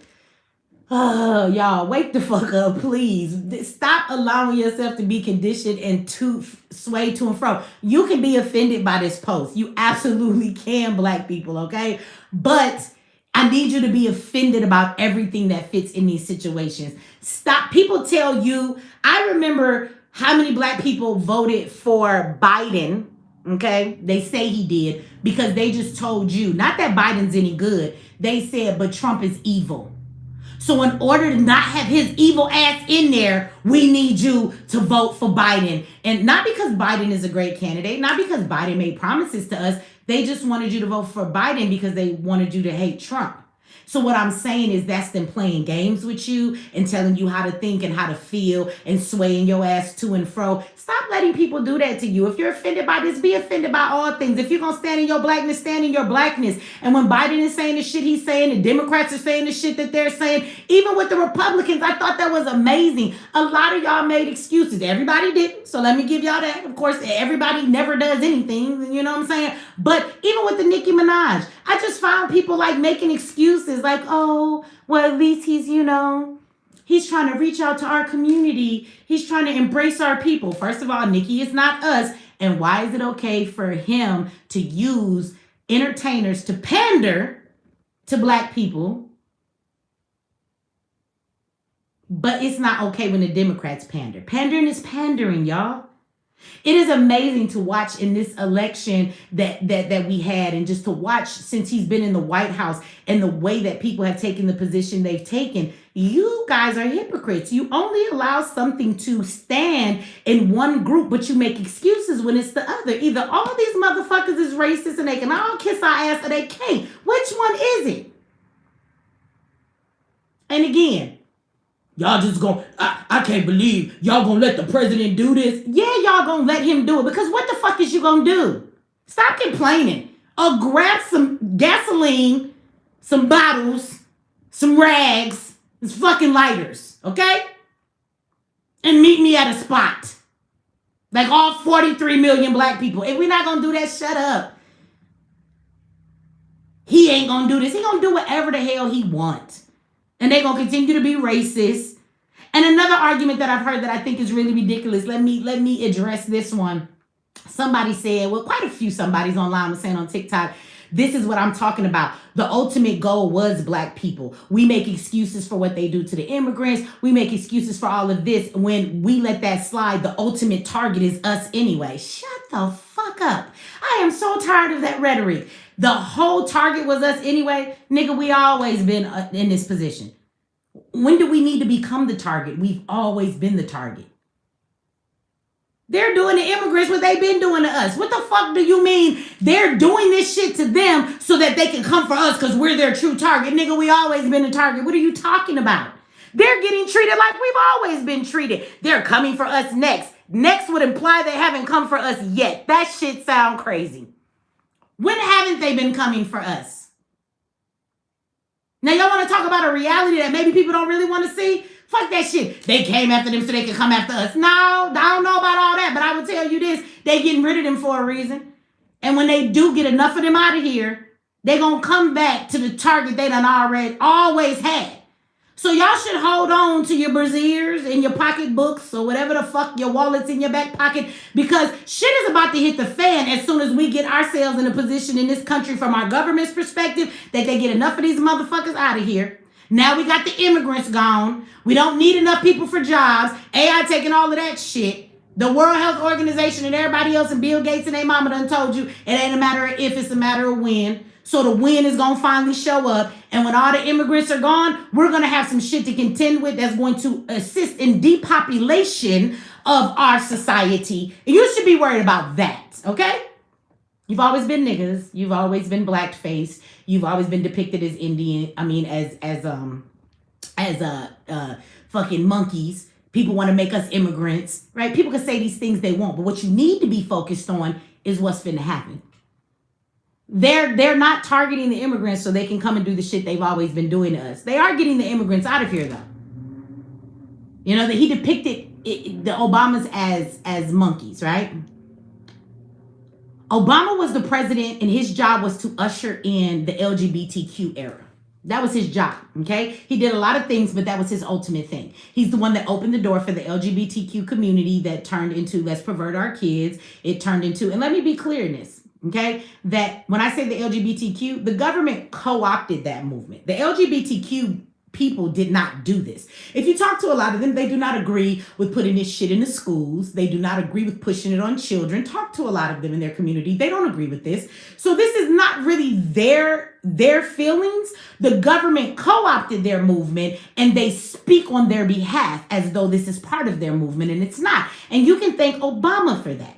oh, y'all, wake the fuck up, please. Stop allowing yourself to be conditioned and to sway to and fro. You can be offended by this post. You absolutely can, black people, okay? But I need you to be offended about everything that fits in these situations. Stop. People tell you, I remember how many black people voted for Biden, okay? They say he did because they just told you, not that Biden's any good. They said, but Trump is evil. So in order to not have his evil ass in there, we need you to vote for Biden. And not because Biden is a great candidate, not because Biden made promises to us. They just wanted you to vote for Biden because they wanted you to hate Trump. So what I'm saying is that's them playing games with you and telling you how to think and how to feel and swaying your ass to and fro. Stop letting people do that to you. If you're offended by this, be offended by all things. If you're going to stand in your blackness, stand in your blackness. And when Biden is saying the shit he's saying, the Democrats are saying the shit that they're saying, even with the Republicans, I thought that was amazing. A lot of y'all made excuses. Everybody didn't. So let me give y'all that. Of course, everybody never does anything. You know what I'm saying? But even with the Nicki Minaj, I just found people like making excuses like, oh, well, at least he's trying to reach out to our community. He's trying to embrace our people. First of all, Nicki is not us. And why is it okay for him to use entertainers to pander to black people? But it's not okay when the Democrats pander. Pandering is pandering, y'all. It is amazing to watch in this election that we had, and just to watch since he's been in the White House and the way that people have taken the position they've taken. You guys are hypocrites. You only allow something to stand in one group, but you make excuses when it's the other. Either all these motherfuckers is racist and they can all kiss our ass or they can't. Which one is it? And again, y'all just I can't believe y'all gonna let the president do this. Yeah, y'all gonna let him do it because what the fuck is you gonna do? Stop complaining. Or grab some gasoline, some bottles, some rags, and some fucking lighters, okay? And meet me at a spot. Like all 43 million black people. If we're not gonna do that, shut up. He ain't gonna do this. He gonna do whatever the hell he wants. And they're going to continue to be racist. And another argument that I've heard that I think is really ridiculous. Let me address this one. Somebody said, well, quite a few somebody's online was saying on TikTok, this is what I'm talking about. The ultimate goal was black people. We make excuses for what they do to the immigrants. We make excuses for all of this. When we let that slide, the ultimate target is us anyway. Shut the fuck up. I am so tired of that rhetoric. The whole target was us anyway. Nigga, we always been in this position. When do we need to become the target? We've always been the target. They're doing to immigrants what they've been doing to us. What the fuck do you mean they're doing this shit to them so that they can come for us because we're their true target? Nigga, we always been the target. What are you talking about? They're getting treated like we've always been treated. They're coming for us next. Next would imply they haven't come for us yet. That shit sound crazy. When haven't they been coming for us? Now, y'all want to talk about a reality that maybe people don't really want to see? Fuck that shit. They came after them so they could come after us. No, I don't know about all that, but I will tell you this. They getting rid of them for a reason. And when they do get enough of them out of here, they going to come back to the target they done always had. So y'all should hold on to your brassieres and your pocketbooks or whatever the fuck, your wallets in your back pocket, because shit is about to hit the fan as soon as we get ourselves in a position in this country from our government's perspective that they get enough of these motherfuckers out of here. Now we got the immigrants gone. We don't need enough people for jobs. AI taking all of that shit. The World Health Organization and everybody else and Bill Gates and their mama done told you it ain't a matter of if, it's a matter of when. So the win is going to finally show up. And when all the immigrants are gone, we're going to have some shit to contend with that's going to assist in depopulation of our society. And you should be worried about that, okay? You've always been niggas. You've always been blackface. You've always been depicted as Indian. I mean, as fucking monkeys. People want to make us immigrants, right? People can say these things they want, but what you need to be focused on is what's finna happen. They're not targeting the immigrants so they can come and do the shit they've always been doing to us. They are getting the immigrants out of here, though. You know, that he depicted the Obamas as monkeys, right? Obama was the president and his job was to usher in the LGBTQ era. That was his job, okay? He did a lot of things, but that was his ultimate thing. He's the one that opened the door for the LGBTQ community that turned into let's pervert our kids. It turned into, and let me be clear in this, okay? That when I say the LGBTQ, the government co-opted that movement. The LGBTQ people did not do this. If you talk to a lot of them, they do not agree with putting this shit in the schools. They do not agree with pushing it on children. Talk to a lot of them in their community. They don't agree with this. So this is not really their feelings. The government co-opted their movement and they speak on their behalf as though this is part of their movement, and it's not. And you can thank Obama for that.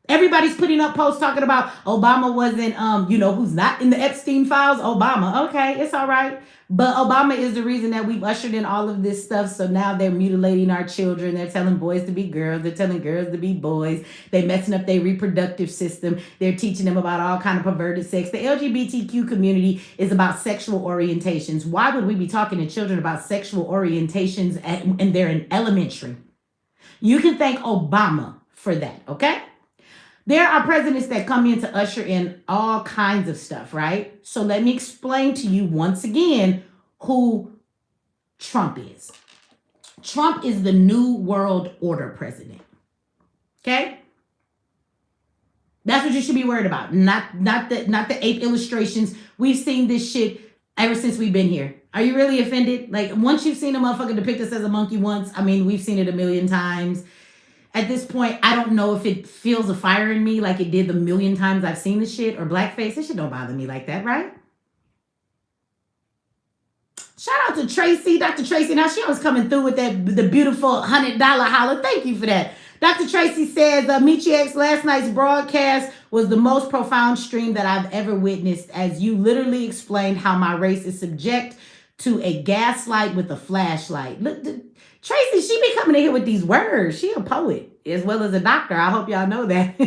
Everybody's putting up posts talking about Obama wasn't, who's not in the Epstein files? Obama. Okay, it's all right. But Obama is the reason that we've ushered in all of this stuff. So now they're mutilating our children. They're telling boys to be girls. They're telling girls to be boys. They're messing up their reproductive system. They're teaching them about all kind of perverted sex. The LGBTQ community is about sexual orientations. Why would we be talking to children about sexual orientations and they're in elementary? You can thank Obama for that, okay? There are presidents that come in to usher in all kinds of stuff, right? So let me explain to you once again who Trump is. Trump is the New World Order president, okay? That's what you should be worried about, not the ape illustrations. We've seen this shit ever since we've been here. Are you really offended? Like, once you've seen a motherfucker depict us as a monkey once, I mean, we've seen it a million times. At this point, I don't know if it feels a fire in me like it did the million times I've seen this shit, or blackface. This shit don't bother me like that, right? Shout out to Tracy, Dr. Tracy. Now, she was coming through with the beautiful $100 holler. Thank you for that. Dr. Tracy says, Michi last night's broadcast was the most profound stream that I've ever witnessed, as you literally explained how my race is subject to a gaslight with a flashlight. Look, Tracy, she be coming in here with these words. She a poet as well as a doctor. I hope y'all know that.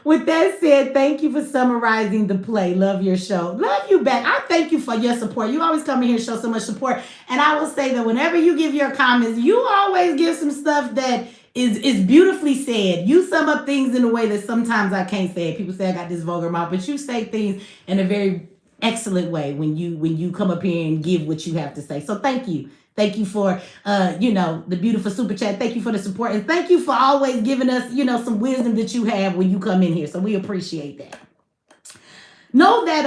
With that said, thank you for summarizing the play. Love your show. Love you back. I thank you for your support. You always come in here and show so much support. And I will say that whenever you give your comments, you always give some stuff that is beautifully said. You sum up things in a way that sometimes I can't say it. People say I got this vulgar mouth, but you say things in a very excellent way when you come up here and give what you have to say. So thank you. Thank you for, the beautiful super chat. Thank you for the support. And thank you for always giving us, some wisdom that you have when you come in here. So we appreciate that. Know that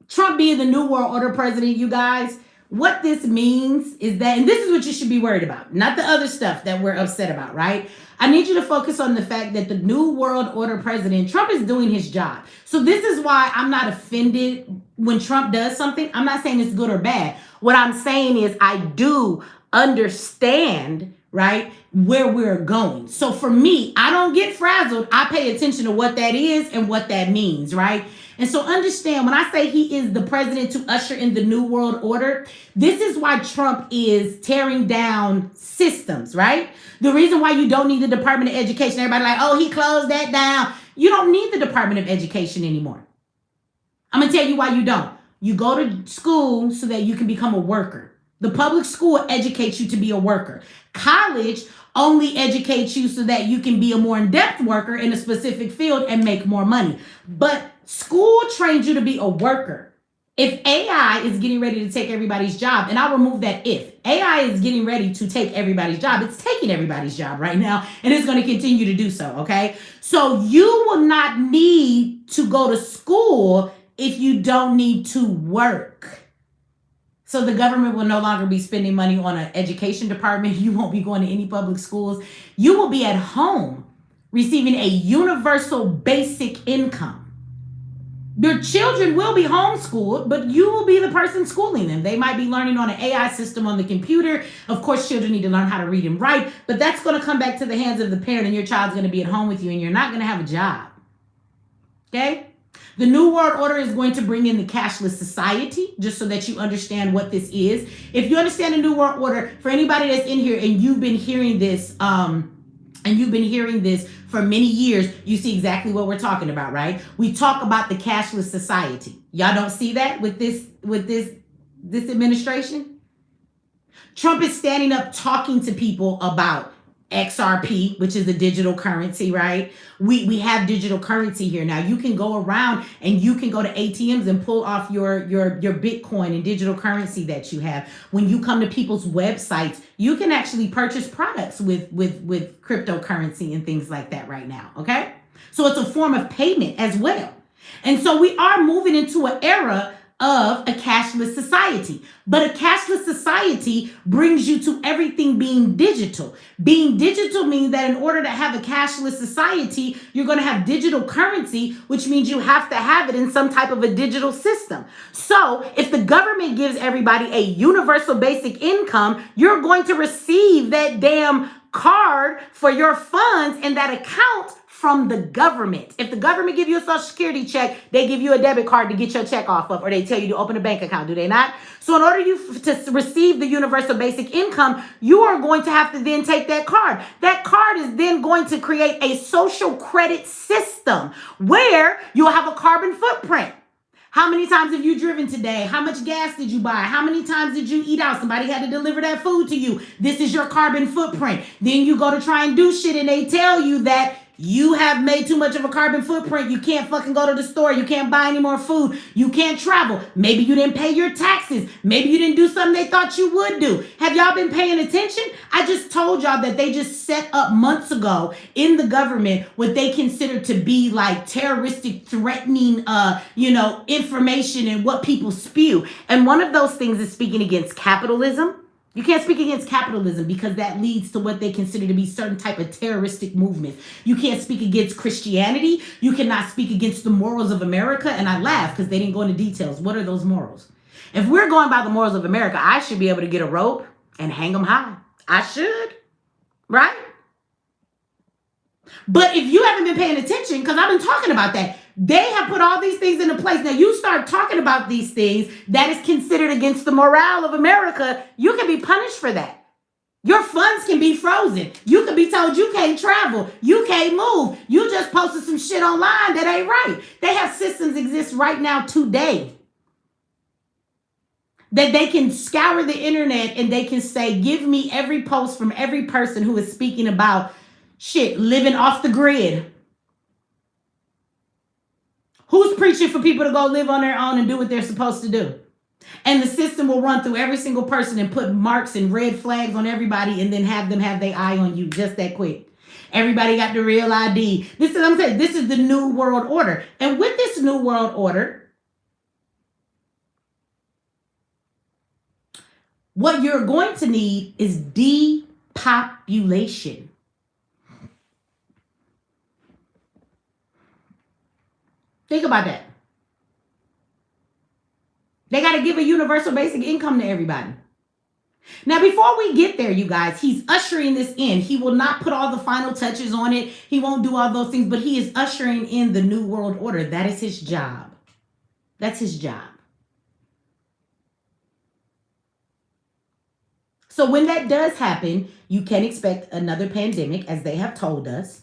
Trump being the New World Order president, you guys, what this means is that, and this is what you should be worried about, not the other stuff that we're upset about, right? I need you to focus on the fact that the New World Order president, Trump, is doing his job. So this is why I'm not offended when Trump does something. I'm not saying it's good or bad. What I'm saying is I do understand, right, where we're going. So for me, I don't get frazzled. I pay attention to what that is and what that means, right? And so understand, when I say he is the president to usher in the New World Order, this is why Trump is tearing down systems, right? The reason why you don't need the Department of Education, everybody like, oh, he closed that down. You don't need the Department of Education anymore. I'm going to tell you why you don't. You go to school so that you can become a worker. The public school educates you to be a worker. College only educates you so that you can be a more in-depth worker in a specific field and make more money. But school trains you to be a worker. If AI is getting ready to take everybody's job, and I'll remove that if. AI is getting ready to take everybody's job. It's taking everybody's job right now, and it's going to continue to do so, okay? So you will not need to go to school if you don't need to work. So the government will no longer be spending money on an education department. You won't be going to any public schools. You will be at home receiving a universal basic income. Your children will be homeschooled, but you will be the person schooling them. They might be learning on an AI system on the computer. Of course, children need to learn how to read and write, but that's going to come back to the hands of the parent, and your child's going to be at home with you, and you're not going to have a job. Okay? The New World Order is going to bring in the cashless society, just so that you understand what this is. If you understand the New World Order, for anybody that's in here and you've been hearing this, for many years, you see exactly what we're talking about, right? We talk about the cashless society. Y'all don't see that with this administration? Trump is standing up talking to people about XRP, which is a digital currency, right? We have digital currency here now. You can go around and you can go to ATMs and pull off your Bitcoin and digital currency that you have. When you come to people's websites, you can actually purchase products with cryptocurrency and things like that right now, okay? So it's a form of payment as well. And so we are moving into an era of a cashless society. But a cashless society brings you to everything being digital. Being digital means that in order to have a cashless society, you're going to have digital currency, which means you have to have it in some type of a digital system. So if the government gives everybody a universal basic income, you're going to receive that damn card for your funds in that account from the government. If the government give you a social security check, they give you a debit card to get your check off of, or they tell you to open a bank account, do they not? So in order to receive the universal basic income, you are going to have to then take that card. That card is then going to create a social credit system where you'll have a carbon footprint. How many times have you driven today? How much gas did you buy? How many times did you eat out? Somebody had to deliver that food to you. This is your carbon footprint. Then you go to try and do shit and they tell you that you have made too much of a carbon footprint. You can't fucking go to the store. You can't buy any more food. You can't travel. Maybe you didn't pay your taxes. Maybe you didn't do something they thought you would do. Have y'all been paying attention? I just told y'all that they just set up months ago in the government what they consider to be like terroristic, threatening, information and what people spew. And one of those things is speaking against capitalism. You can't speak against capitalism because that leads to what they consider to be certain type of terroristic movements. You can't speak against Christianity. You cannot speak against the morals of America. And I laugh because they didn't go into details. What are those morals? If we're going by the morals of America, I should be able to get a rope and hang them high. I should, right? But if you haven't been paying attention, because I've been talking about that, they have put all these things into place. Now, you start talking about these things that is considered against the morale of America, you can be punished for that. Your funds can be frozen. You can be told you can't travel. You can't move. You just posted some shit online that ain't right. They have systems exist right now today that they can scour the internet and they can say, give me every post from every person who is speaking about shit, living off the grid. Who's preaching for people to go live on their own and do what they're supposed to do? And the system will run through every single person and put marks and red flags on everybody and then have them have their eye on you just that quick. Everybody got the real ID. This is what I'm saying. This is the new world order. And with this new world order, what you're going to need is depopulation. Think about that. They got to give a universal basic income to everybody. Now, before we get there, you guys, he's ushering this in. He will not put all the final touches on it. He won't do all those things, but he is ushering in the new world order. That is his job. That's his job. So when that does happen, you can expect another pandemic, as they have told us.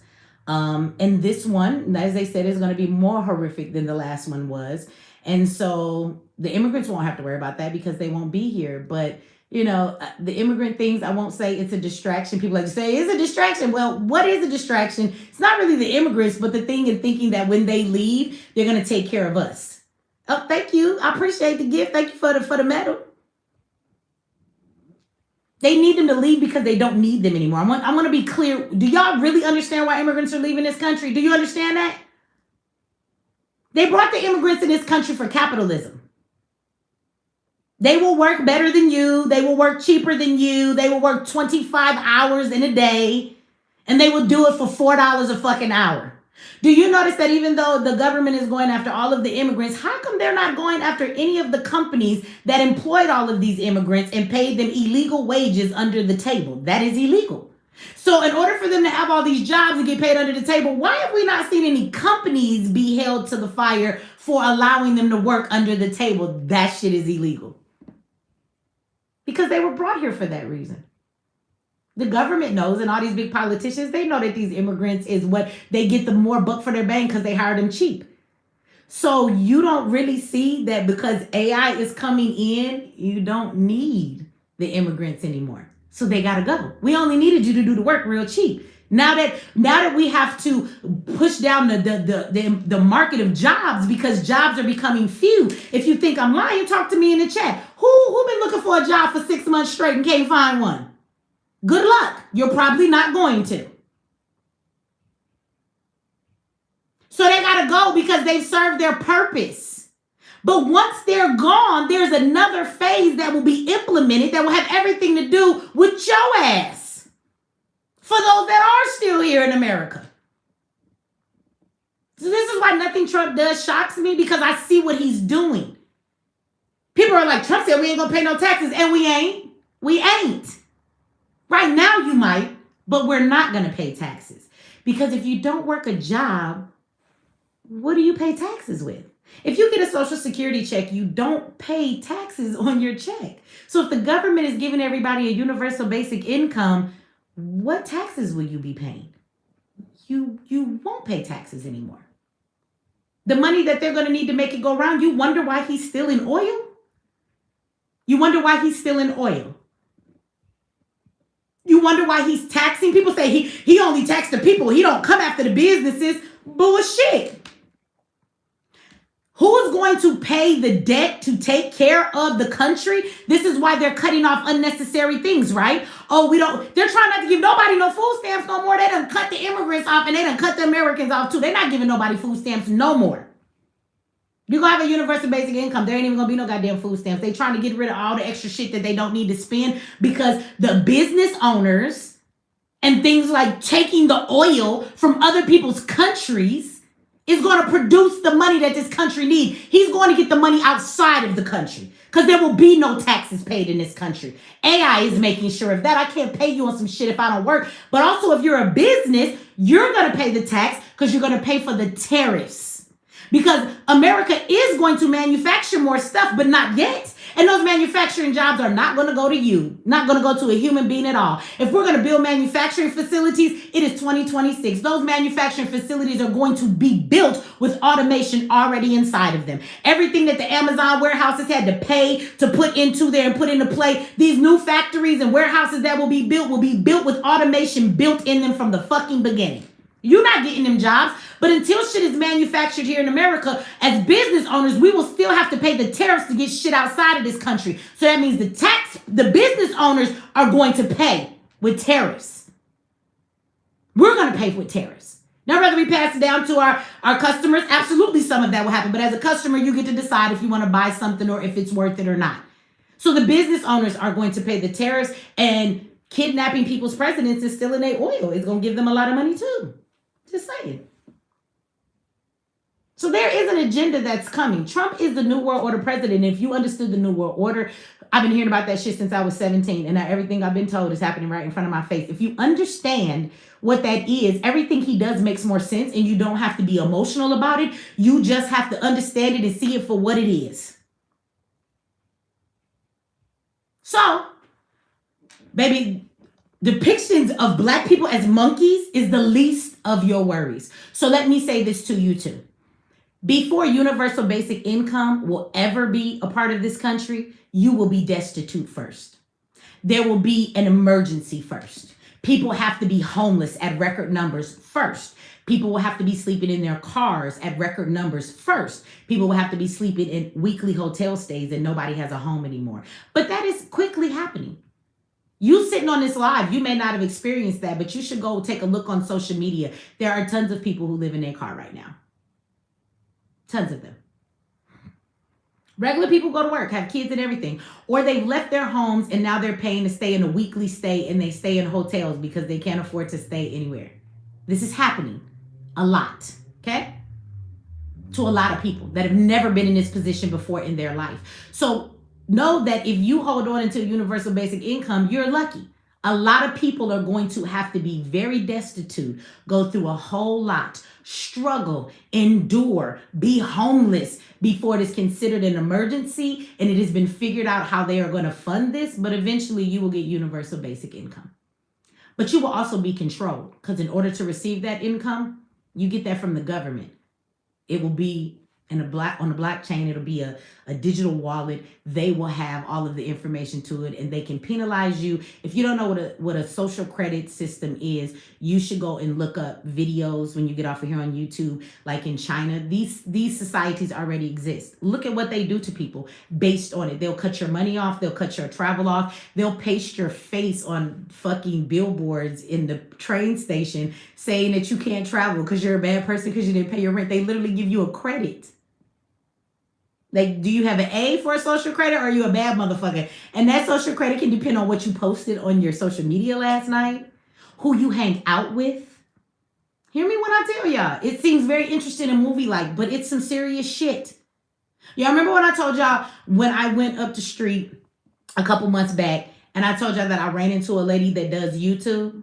And this one, as they said, is going to be more horrific than the last one was. And so the immigrants won't have to worry about that because they won't be here. But, the immigrant things, I won't say it's a distraction. People like to say it's a distraction. Well, what is a distraction? It's not really the immigrants, but the thing in thinking that when they leave, they're going to take care of us. Oh, thank you. I appreciate the gift. Thank you for the medal. They need them to leave because they don't need them anymore. I want to be clear. Do y'all really understand why immigrants are leaving this country? Do you understand that? They brought the immigrants in this country for capitalism. They will work better than you. They will work cheaper than you. They will work 25 hours in a day. And they will do it for $4 a fucking hour. Do you notice that even though the government is going after all of the immigrants, how come they're not going after any of the companies that employed all of these immigrants and paid them illegal wages under the table? That is illegal. So in order for them to have all these jobs and get paid under the table, why have we not seen any companies be held to the fire for allowing them to work under the table? That shit is illegal. Because they were brought here for that reason. The government knows, and all these big politicians, they know that these immigrants is what they get the more buck for their bang because they hired them cheap. So you don't really see that because AI is coming in, you don't need the immigrants anymore. So they got to go. We only needed you to do the work real cheap. Now that we have to push down the market of jobs because jobs are becoming few. If you think I'm lying, talk to me in the chat. Who been looking for a job for 6 months straight and can't find one? Good luck. You're probably not going to. So they got to go because they've served their purpose. But once they're gone, there's another phase that will be implemented that will have everything to do with your ass. For those that are still here in America. So this is why nothing Trump does shocks me, because I see what he's doing. People are like, Trump said we ain't going to pay no taxes, and we ain't. We ain't. Right now you might, but we're not going to pay taxes Because if you don't work a job, what do you pay taxes with? If you get a social security check, you don't pay taxes on your check. So if the government is giving everybody a universal basic income, what taxes will you be paying? You won't pay taxes anymore. The money that they're going to need to make it go round, you wonder why he's still in oil? You wonder why he's still in oil. You wonder why he's taxing. People say he only taxes the people. He don't come after the businesses. Bullshit. Who's going to pay the debt to take care of the country? This is why they're cutting off unnecessary things, right? They're trying not to give nobody no food stamps no more. They done cut the immigrants off and they done cut the Americans off too. They're not giving nobody food stamps no more. You're going to have a universal basic income. There ain't even going to be no goddamn food stamps. They trying to get rid of all the extra shit that they don't need to spend because the business owners and things like taking the oil from other people's countries is going to produce the money that this country needs. He's going to get the money outside of the country because there will be no taxes paid in this country. AI is making sure of that. I can't pay you on some shit if I don't work. But also if you're a business, you're going to pay the tax because you're going to pay for the tariffs. Because America is going to manufacture more stuff, but not yet. And those manufacturing jobs are not going to go to you, not going to go to a human being at all. If we're going to build manufacturing facilities, it is 2026. Those manufacturing facilities are going to be built with automation already inside of them. Everything that the Amazon warehouses had to pay to put into there and put into play, these new factories and warehouses that will be built with automation built in them from the fucking beginning. You're not getting them jobs. But until shit is manufactured here in America, as business owners, we will still have to pay the tariffs to get shit outside of this country. So that means the business owners are going to pay with tariffs. We're going to pay with tariffs. Now, whether we pass it down to our customers, absolutely some of that will happen. But as a customer, you get to decide if you want to buy something or if it's worth it or not. So the business owners are going to pay the tariffs, and kidnapping people's presidents and stealing their oil is going to give them a lot of money too. Just saying. So there is an agenda that's coming. Trump is the New World Order president. If you understood the New World Order, I've been hearing about that shit since I was 17. And now everything I've been told is happening right in front of my face. If you understand what that is, everything he does makes more sense. And you don't have to be emotional about it. You just have to understand it and see it for what it is. So, baby, depictions of Black people as monkeys is the least of your worries. So let me say this to you too. Before universal basic income will ever be a part of this country, you will be destitute first. There will be an emergency first. People have to be homeless at record numbers first. People will have to be sleeping in their cars at record numbers first. People will have to be sleeping in weekly hotel stays and nobody has a home anymore. But that is quickly happening. You sitting on this live, you may not have experienced that, but you should go take a look on social media. There are tons of people who live in their car right now. Tons of them. Regular people go to work, have kids and everything. Or they've left their homes and now they're paying to stay in a weekly stay and they stay in hotels because they can't afford to stay anywhere. This is happening a lot, okay? To a lot of people that have never been in this position before in their life. So know that if you hold on until universal basic income, you're lucky. A lot of people are going to have to be very destitute, go through a whole lot, struggle, endure, be homeless before it is considered an emergency and it has been figured out how they are going to fund this. But eventually you will get universal basic income. But you will also be controlled because in order to receive that income, you get that from the government. It will be on the blockchain. It'll be a digital wallet. They will have all of the information to it and they can penalize you. If you don't know what a social credit system is, you should go and look up videos when you get off of here on YouTube. Like in China, these societies already exist. Look at what they do to people based on it. They'll cut your money off. They'll cut your travel off. They'll paste your face on fucking billboards in the train station saying that you can't travel because you're a bad person because you didn't pay your rent. They literally give you a credit. Like, do you have an A for a social credit or are you a bad motherfucker? And that social credit can depend on what you posted on your social media last night, who you hang out with. Hear me when I tell y'all. It seems very interesting and movie-like, but it's some serious shit. Y'all remember when I told y'all when I went up the street a couple months back and I told y'all that I ran into a lady that does YouTube?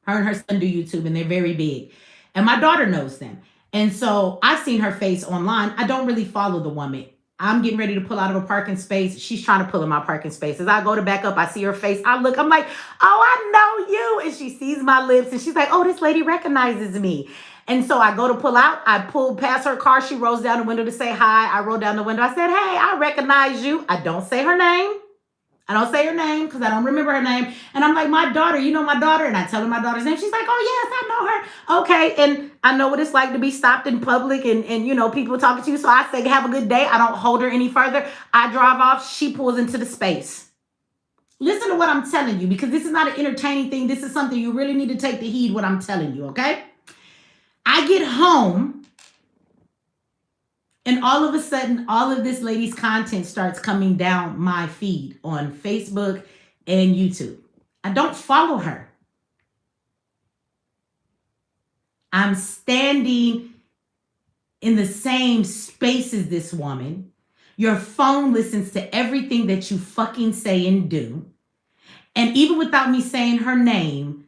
Her and her son do YouTube, and they're very big. And my daughter knows them. And so I've seen her face online. I don't really follow the woman. I'm getting ready to pull out of a parking space. She's trying to pull in my parking space. As I go to back up, I see her face. I look, I'm like, oh, I know you. And she sees my lips and she's like, oh, this lady recognizes me. And so I go to pull out. I pull past her car. She rolls down the window to say hi. I roll down the window. I said, hey, I recognize you. I don't say her name. I don't say her name because I don't remember her name. And I'm like, my daughter, you know my daughter? And I tell her my daughter's name. She's like, oh, yes, I know her. Okay. And I know what it's like to be stopped in public and you know, people talking to you. So I say, have a good day. I don't hold her any further. I drive off. She pulls into the space. Listen to what I'm telling you, because this is not an entertaining thing. This is something you really need to take to heed what I'm telling you, okay? I get home. And all of a sudden, all of this lady's content starts coming down my feed on Facebook and YouTube. I don't follow her. I'm standing in the same space as this woman. Your phone listens to everything that you fucking say and do. And even without me saying her name,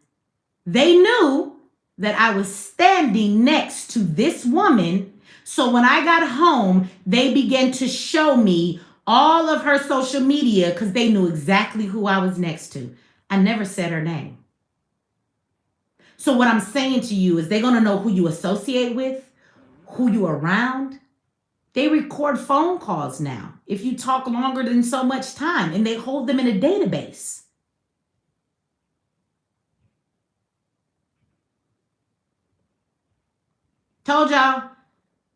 they knew that I was standing next to this woman. So when I got home, they began to show me all of her social media because they knew exactly who I was next to. I never said her name. So what I'm saying to you is they're going to know who you associate with, who you around. They record phone calls now if you talk longer than so much time, and they hold them in a database. Told y'all.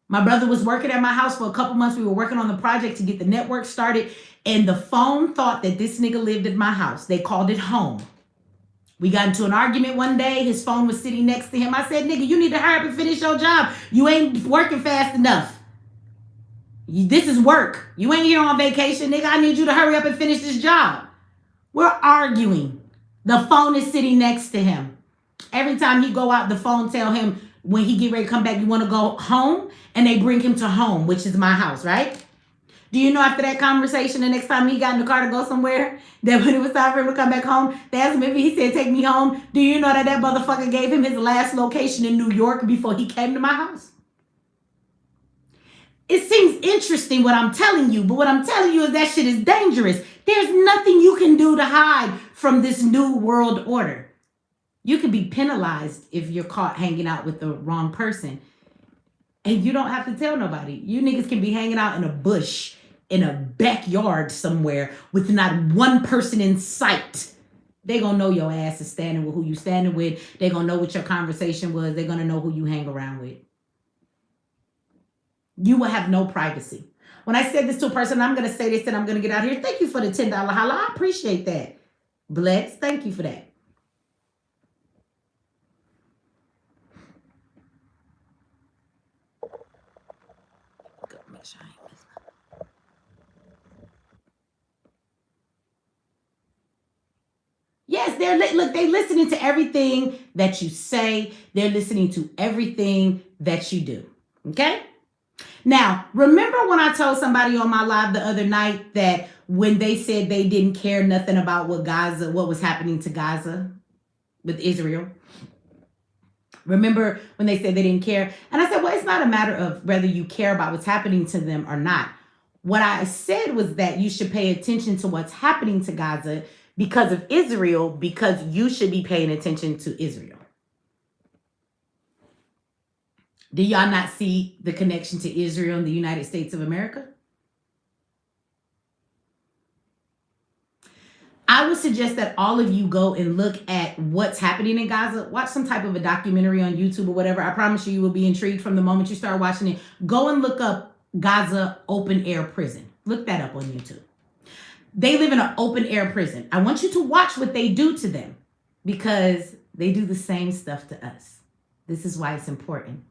My brother was working at my house for a couple months. We were working on the project to get the network started. And the phone thought that this nigga lived at my house. They called it home. We got into an argument one day. His phone was sitting next to him. I said, nigga, you need to hurry up and finish your job. You ain't working fast enough. This is work. You ain't here on vacation, nigga. I need you to hurry up and finish this job. We're arguing. The phone is sitting next to him. Every time he go out, the phone tell him, when he get ready to come back, you want to go home? And they bring him to home, which is my house, right? Do you know after that conversation, the next time he got in the car to go somewhere, that when it was time for him to come back home, they asked him if he said, take me home. Do you know that motherfucker gave him his last location in New York before he came to my house? It seems interesting what I'm telling you, but what I'm telling you is that shit is dangerous. There's nothing you can do to hide from this new world order. You can be penalized if you're caught hanging out with the wrong person. And you don't have to tell nobody. You niggas can be hanging out in a bush, in a backyard somewhere with not one person in sight. They gonna know your ass is standing with who you standing with. They gonna know what your conversation was. They're gonna know who you hang around with. You will have no privacy. When I said this to a person, I'm gonna say this and I'm gonna get out here. Thank you for the $10 holla. I appreciate that. Bless. Thank you for that. Yes, they're listening to everything that you say. They're listening to everything that you do. Okay? Now, remember when I told somebody on my live the other night that when they said they didn't care nothing about what was happening to Gaza with Israel? Remember when they said they didn't care? And I said, well, it's not a matter of whether you care about what's happening to them or not. What I said was that you should pay attention to what's happening to Gaza because of Israel, because you should be paying attention to Israel. Do y'all not see the connection to Israel and the United States of America? I would suggest that all of you go and look at what's happening in Gaza. Watch some type of a documentary on YouTube or whatever. I promise you will be intrigued from the moment you start watching it. Go and look up Gaza open air prison. Look that up on YouTube. They live in an open air prison. I want you to watch what they do to them because they do the same stuff to us. This is why it's important.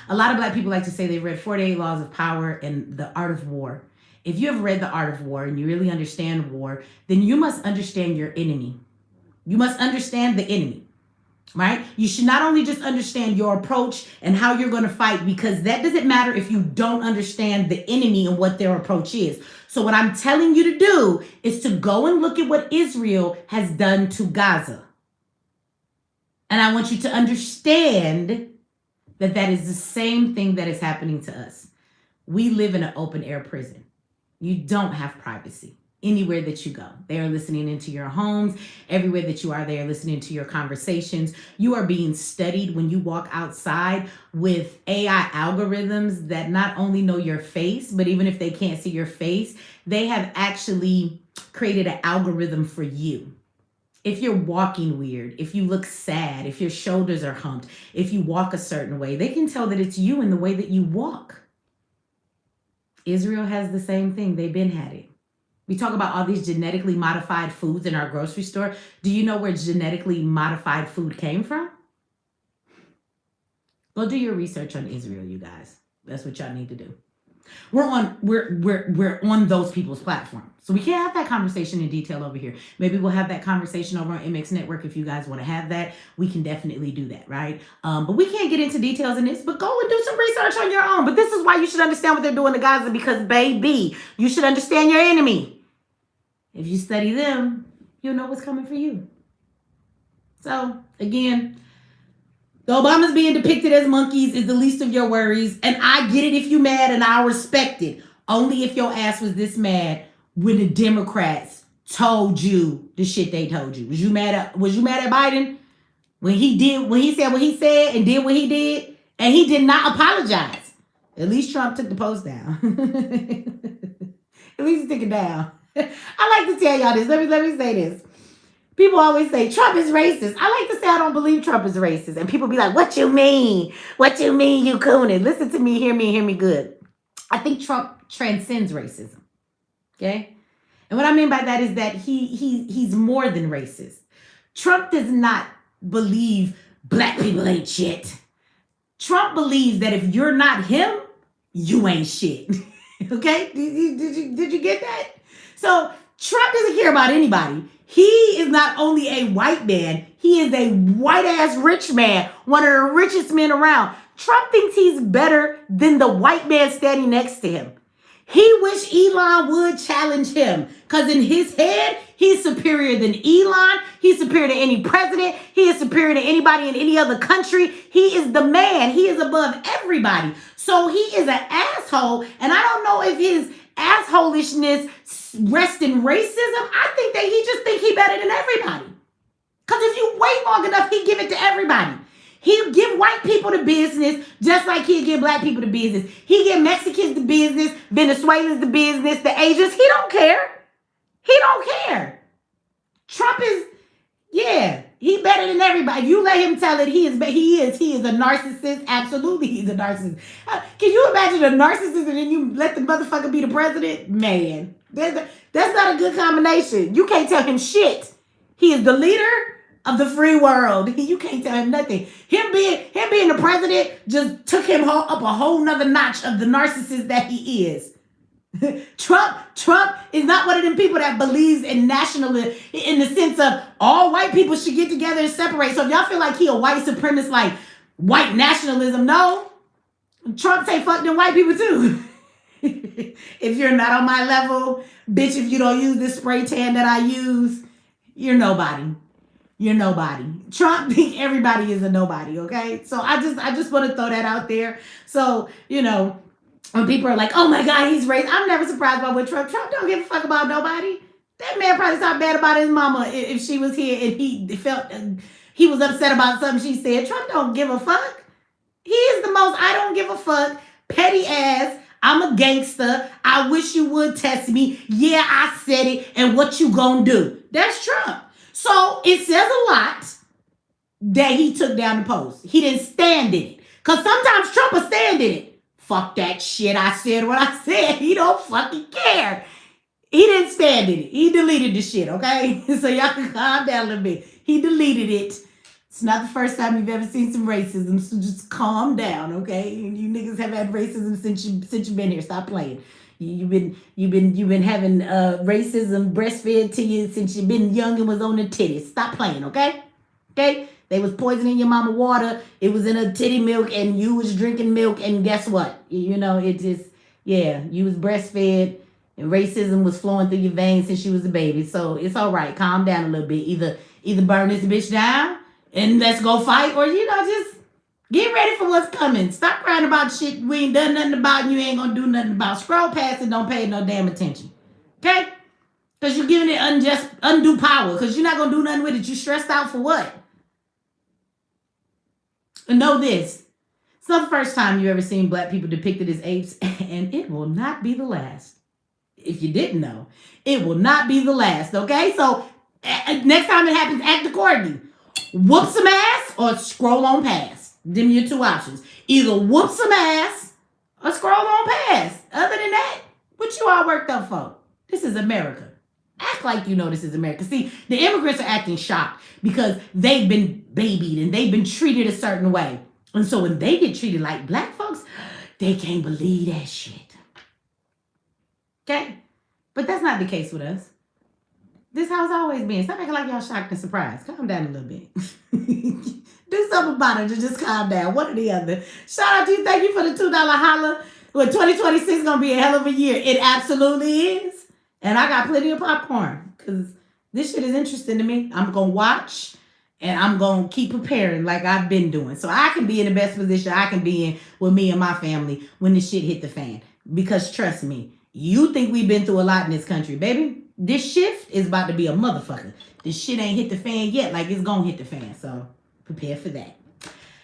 A lot of Black people like to say they've read 48 Laws of Power and The Art of War. If you have read The Art of War and you really understand war, then you must understand your enemy. You must understand the enemy, right? You should not only just understand your approach and how you're going to fight, because that doesn't matter if you don't understand the enemy and what their approach is. So what I'm telling you to do is to go and look at what Israel has done to Gaza. And I want you to understand that that is the same thing that is happening to us. We live in an open air prison. You don't have privacy anywhere that you go. They are listening into your homes. Everywhere that you are, they are listening to your conversations. You are being studied when you walk outside with AI algorithms that not only know your face, but even if they can't see your face, they have actually created an algorithm for you. If you're walking weird, if you look sad, if your shoulders are humped, if you walk a certain way, they can tell that it's you in the way that you walk. Israel has the same thing. They've been had it. We talk about all these genetically modified foods in our grocery store. Do you know where genetically modified food came from? Go do your research on Israel, you guys. That's what y'all need to do. We're on those people's platform. So we can't have that conversation in detail over here. Maybe we'll have that conversation over on MX Network if you guys want to have that. We can definitely do that, right? But we can't get into details in this, but go and do some research on your own. But this is why you should understand what they're doing to Gaza, because baby, you should understand your enemy. If you study them, you'll know what's coming for you. So again, the Obamas being depicted as monkeys is the least of your worries. And I get it if you mad, and I respect it. Only if your ass was this mad when the Democrats told you the shit they told you. Was you mad at Biden? When he said what he said and did what he did, and he did not apologize. At least Trump took the post down. At least he took it down. I like to tell y'all this. Let me say this. People always say, Trump is racist. I like to say I don't believe Trump is racist. And people be like, what you mean? What you mean, you cooning? Listen to me, hear me good. I think Trump transcends racism. Okay? And what I mean by that is that he's more than racist. Trump does not believe black people ain't shit. Trump believes that if you're not him, you ain't shit. Okay? Did you get that? So Trump doesn't care about anybody. He is not only a white man, he is a white-ass rich man, one of the richest men around. Trump thinks he's better than the white man standing next to him. He wish Elon would challenge him, because in his head, he's superior than Elon. He's superior to any president. He is superior to anybody in any other country. He is the man. He is above everybody. So he is an asshole, and I don't know if his assholishness rests in racism. I think that he just think he better than everybody. Because if you wait long enough, he give it to everybody. He'll give white people the business just like he'll give black people the business. He give Mexicans the business, Venezuelans the business, the Asians. He don't care. He don't care. Trump is, yeah, he better than everybody. If you let him tell it, he is a narcissist. Absolutely, he's a narcissist. Can you imagine a narcissist and then you let the motherfucker be the president? Man, that's not a good combination. You can't tell him shit. He is the leader of the free world. You can't tell him nothing. Him being the president just took him up a whole nother notch of the narcissist that he is. Trump is not one of them people that believes in nationalism in the sense of all white people should get together and separate. So if y'all feel like he a white supremacist, like white nationalism, no. Trump say fuck them white people too. If you're not on my level, bitch, if you don't use this spray tan that I use, you're nobody. You're nobody. Trump thinks everybody is a nobody, okay? So I just want to throw that out there. So, you know, when people are like, oh my God, he's racist, I'm never surprised by what Trump don't give a fuck about nobody. That man probably talked bad about his mama if she was here and he was upset about something she said. Trump don't give a fuck. He is the most I don't give a fuck, petty ass, I'm a gangster, I wish you would test me. Yeah, I said it, and what you gonna do? That's Trump. So it says a lot that he took down the post. He didn't stand in it. Because sometimes Trump will stand in it. Fuck that shit. I said what I said. He don't fucking care. He didn't stand in it. He deleted the shit, okay? So y'all can calm down a little bit. He deleted it. It's not the first time you've ever seen some racism, so just calm down, okay? You niggas have had racism since you've been here. Stop playing. You've been having racism breastfed to you since you've been young and was on the titties. Stop playing, okay? Okay? They was poisoning your mama water. It was in a titty milk, and you was drinking milk. And guess what? You know, it just, yeah, you was breastfed, and racism was flowing through your veins since you was a baby. So it's all right. Calm down a little bit. Either burn this bitch down and let's go fight, or just get ready for what's coming. Stop crying about shit we ain't done nothing about and you ain't gonna do nothing about. Scroll past it, don't pay no damn attention. Okay? Because you're giving it undue power. Because you're not gonna do nothing with it. You stressed out for what? And know this. It's not the first time you ever seen black people depicted as apes, and it will not be the last. If you didn't know, it will not be the last. Okay? So next time it happens, act accordingly. Whoop some ass or scroll on past. Them your two options. Either whoop some ass or scroll on past. Other than that, what you all worked up for? This is America. Act like you know this is America. See, the immigrants are acting shocked because they've been babied and they've been treated a certain way. And so when they get treated like black folks, they can't believe that shit. Okay? But that's not the case with us. This house always been. Stop acting like y'all shocked and surprised. Calm down a little bit. Do something about it to just calm down. One or the other. Shout out to you. Thank you for the $2 holla. Well, 2026 is going to be a hell of a year. It absolutely is. And I got plenty of popcorn because this shit is interesting to me. I'm going to watch and I'm going to keep preparing like I've been doing. So I can be in the best position I can be in with me and my family when this shit hit the fan. Because trust me, you think we've been through a lot in this country, baby. This shift is about to be a motherfucker. This shit ain't hit the fan yet like it's going to hit the fan. So prepare for that.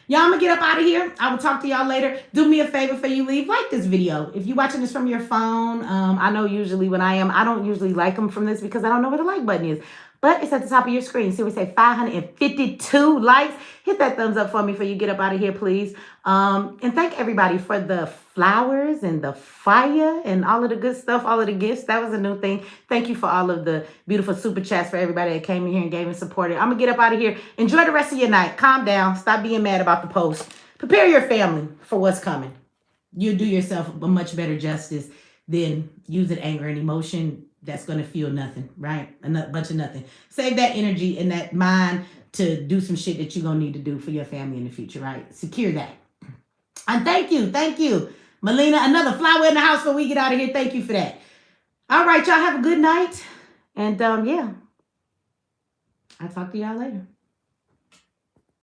Y'all, I'm going to get up out of here. I will talk to y'all later. Do me a favor before you leave. Like this video. If you're watching this from your phone, I know usually when I don't usually like them from this because I don't know where the like button is. But it's at the top of your screen. See, we say 552 likes. Hit that thumbs up for me before you get up out of here, please. And thank everybody for the flowers and the fire and all of the good stuff, all of the gifts. That was a new thing. Thank you for all of the beautiful super chats for everybody that came in here and gave and supported. I'm going to get up out of here. Enjoy the rest of your night. Calm down. Stop being mad about the post. Prepare your family for what's coming. You'll do yourself a much better justice than using anger and emotion. That's going to feel nothing, right? A bunch of nothing. Save that energy and that mind to do some shit that you're going to need to do for your family in the future, right? Secure that. And thank you. Melina, another flower in the house before we get out of here. Thank you for that. All right, y'all have a good night. And yeah, I'll talk to y'all later.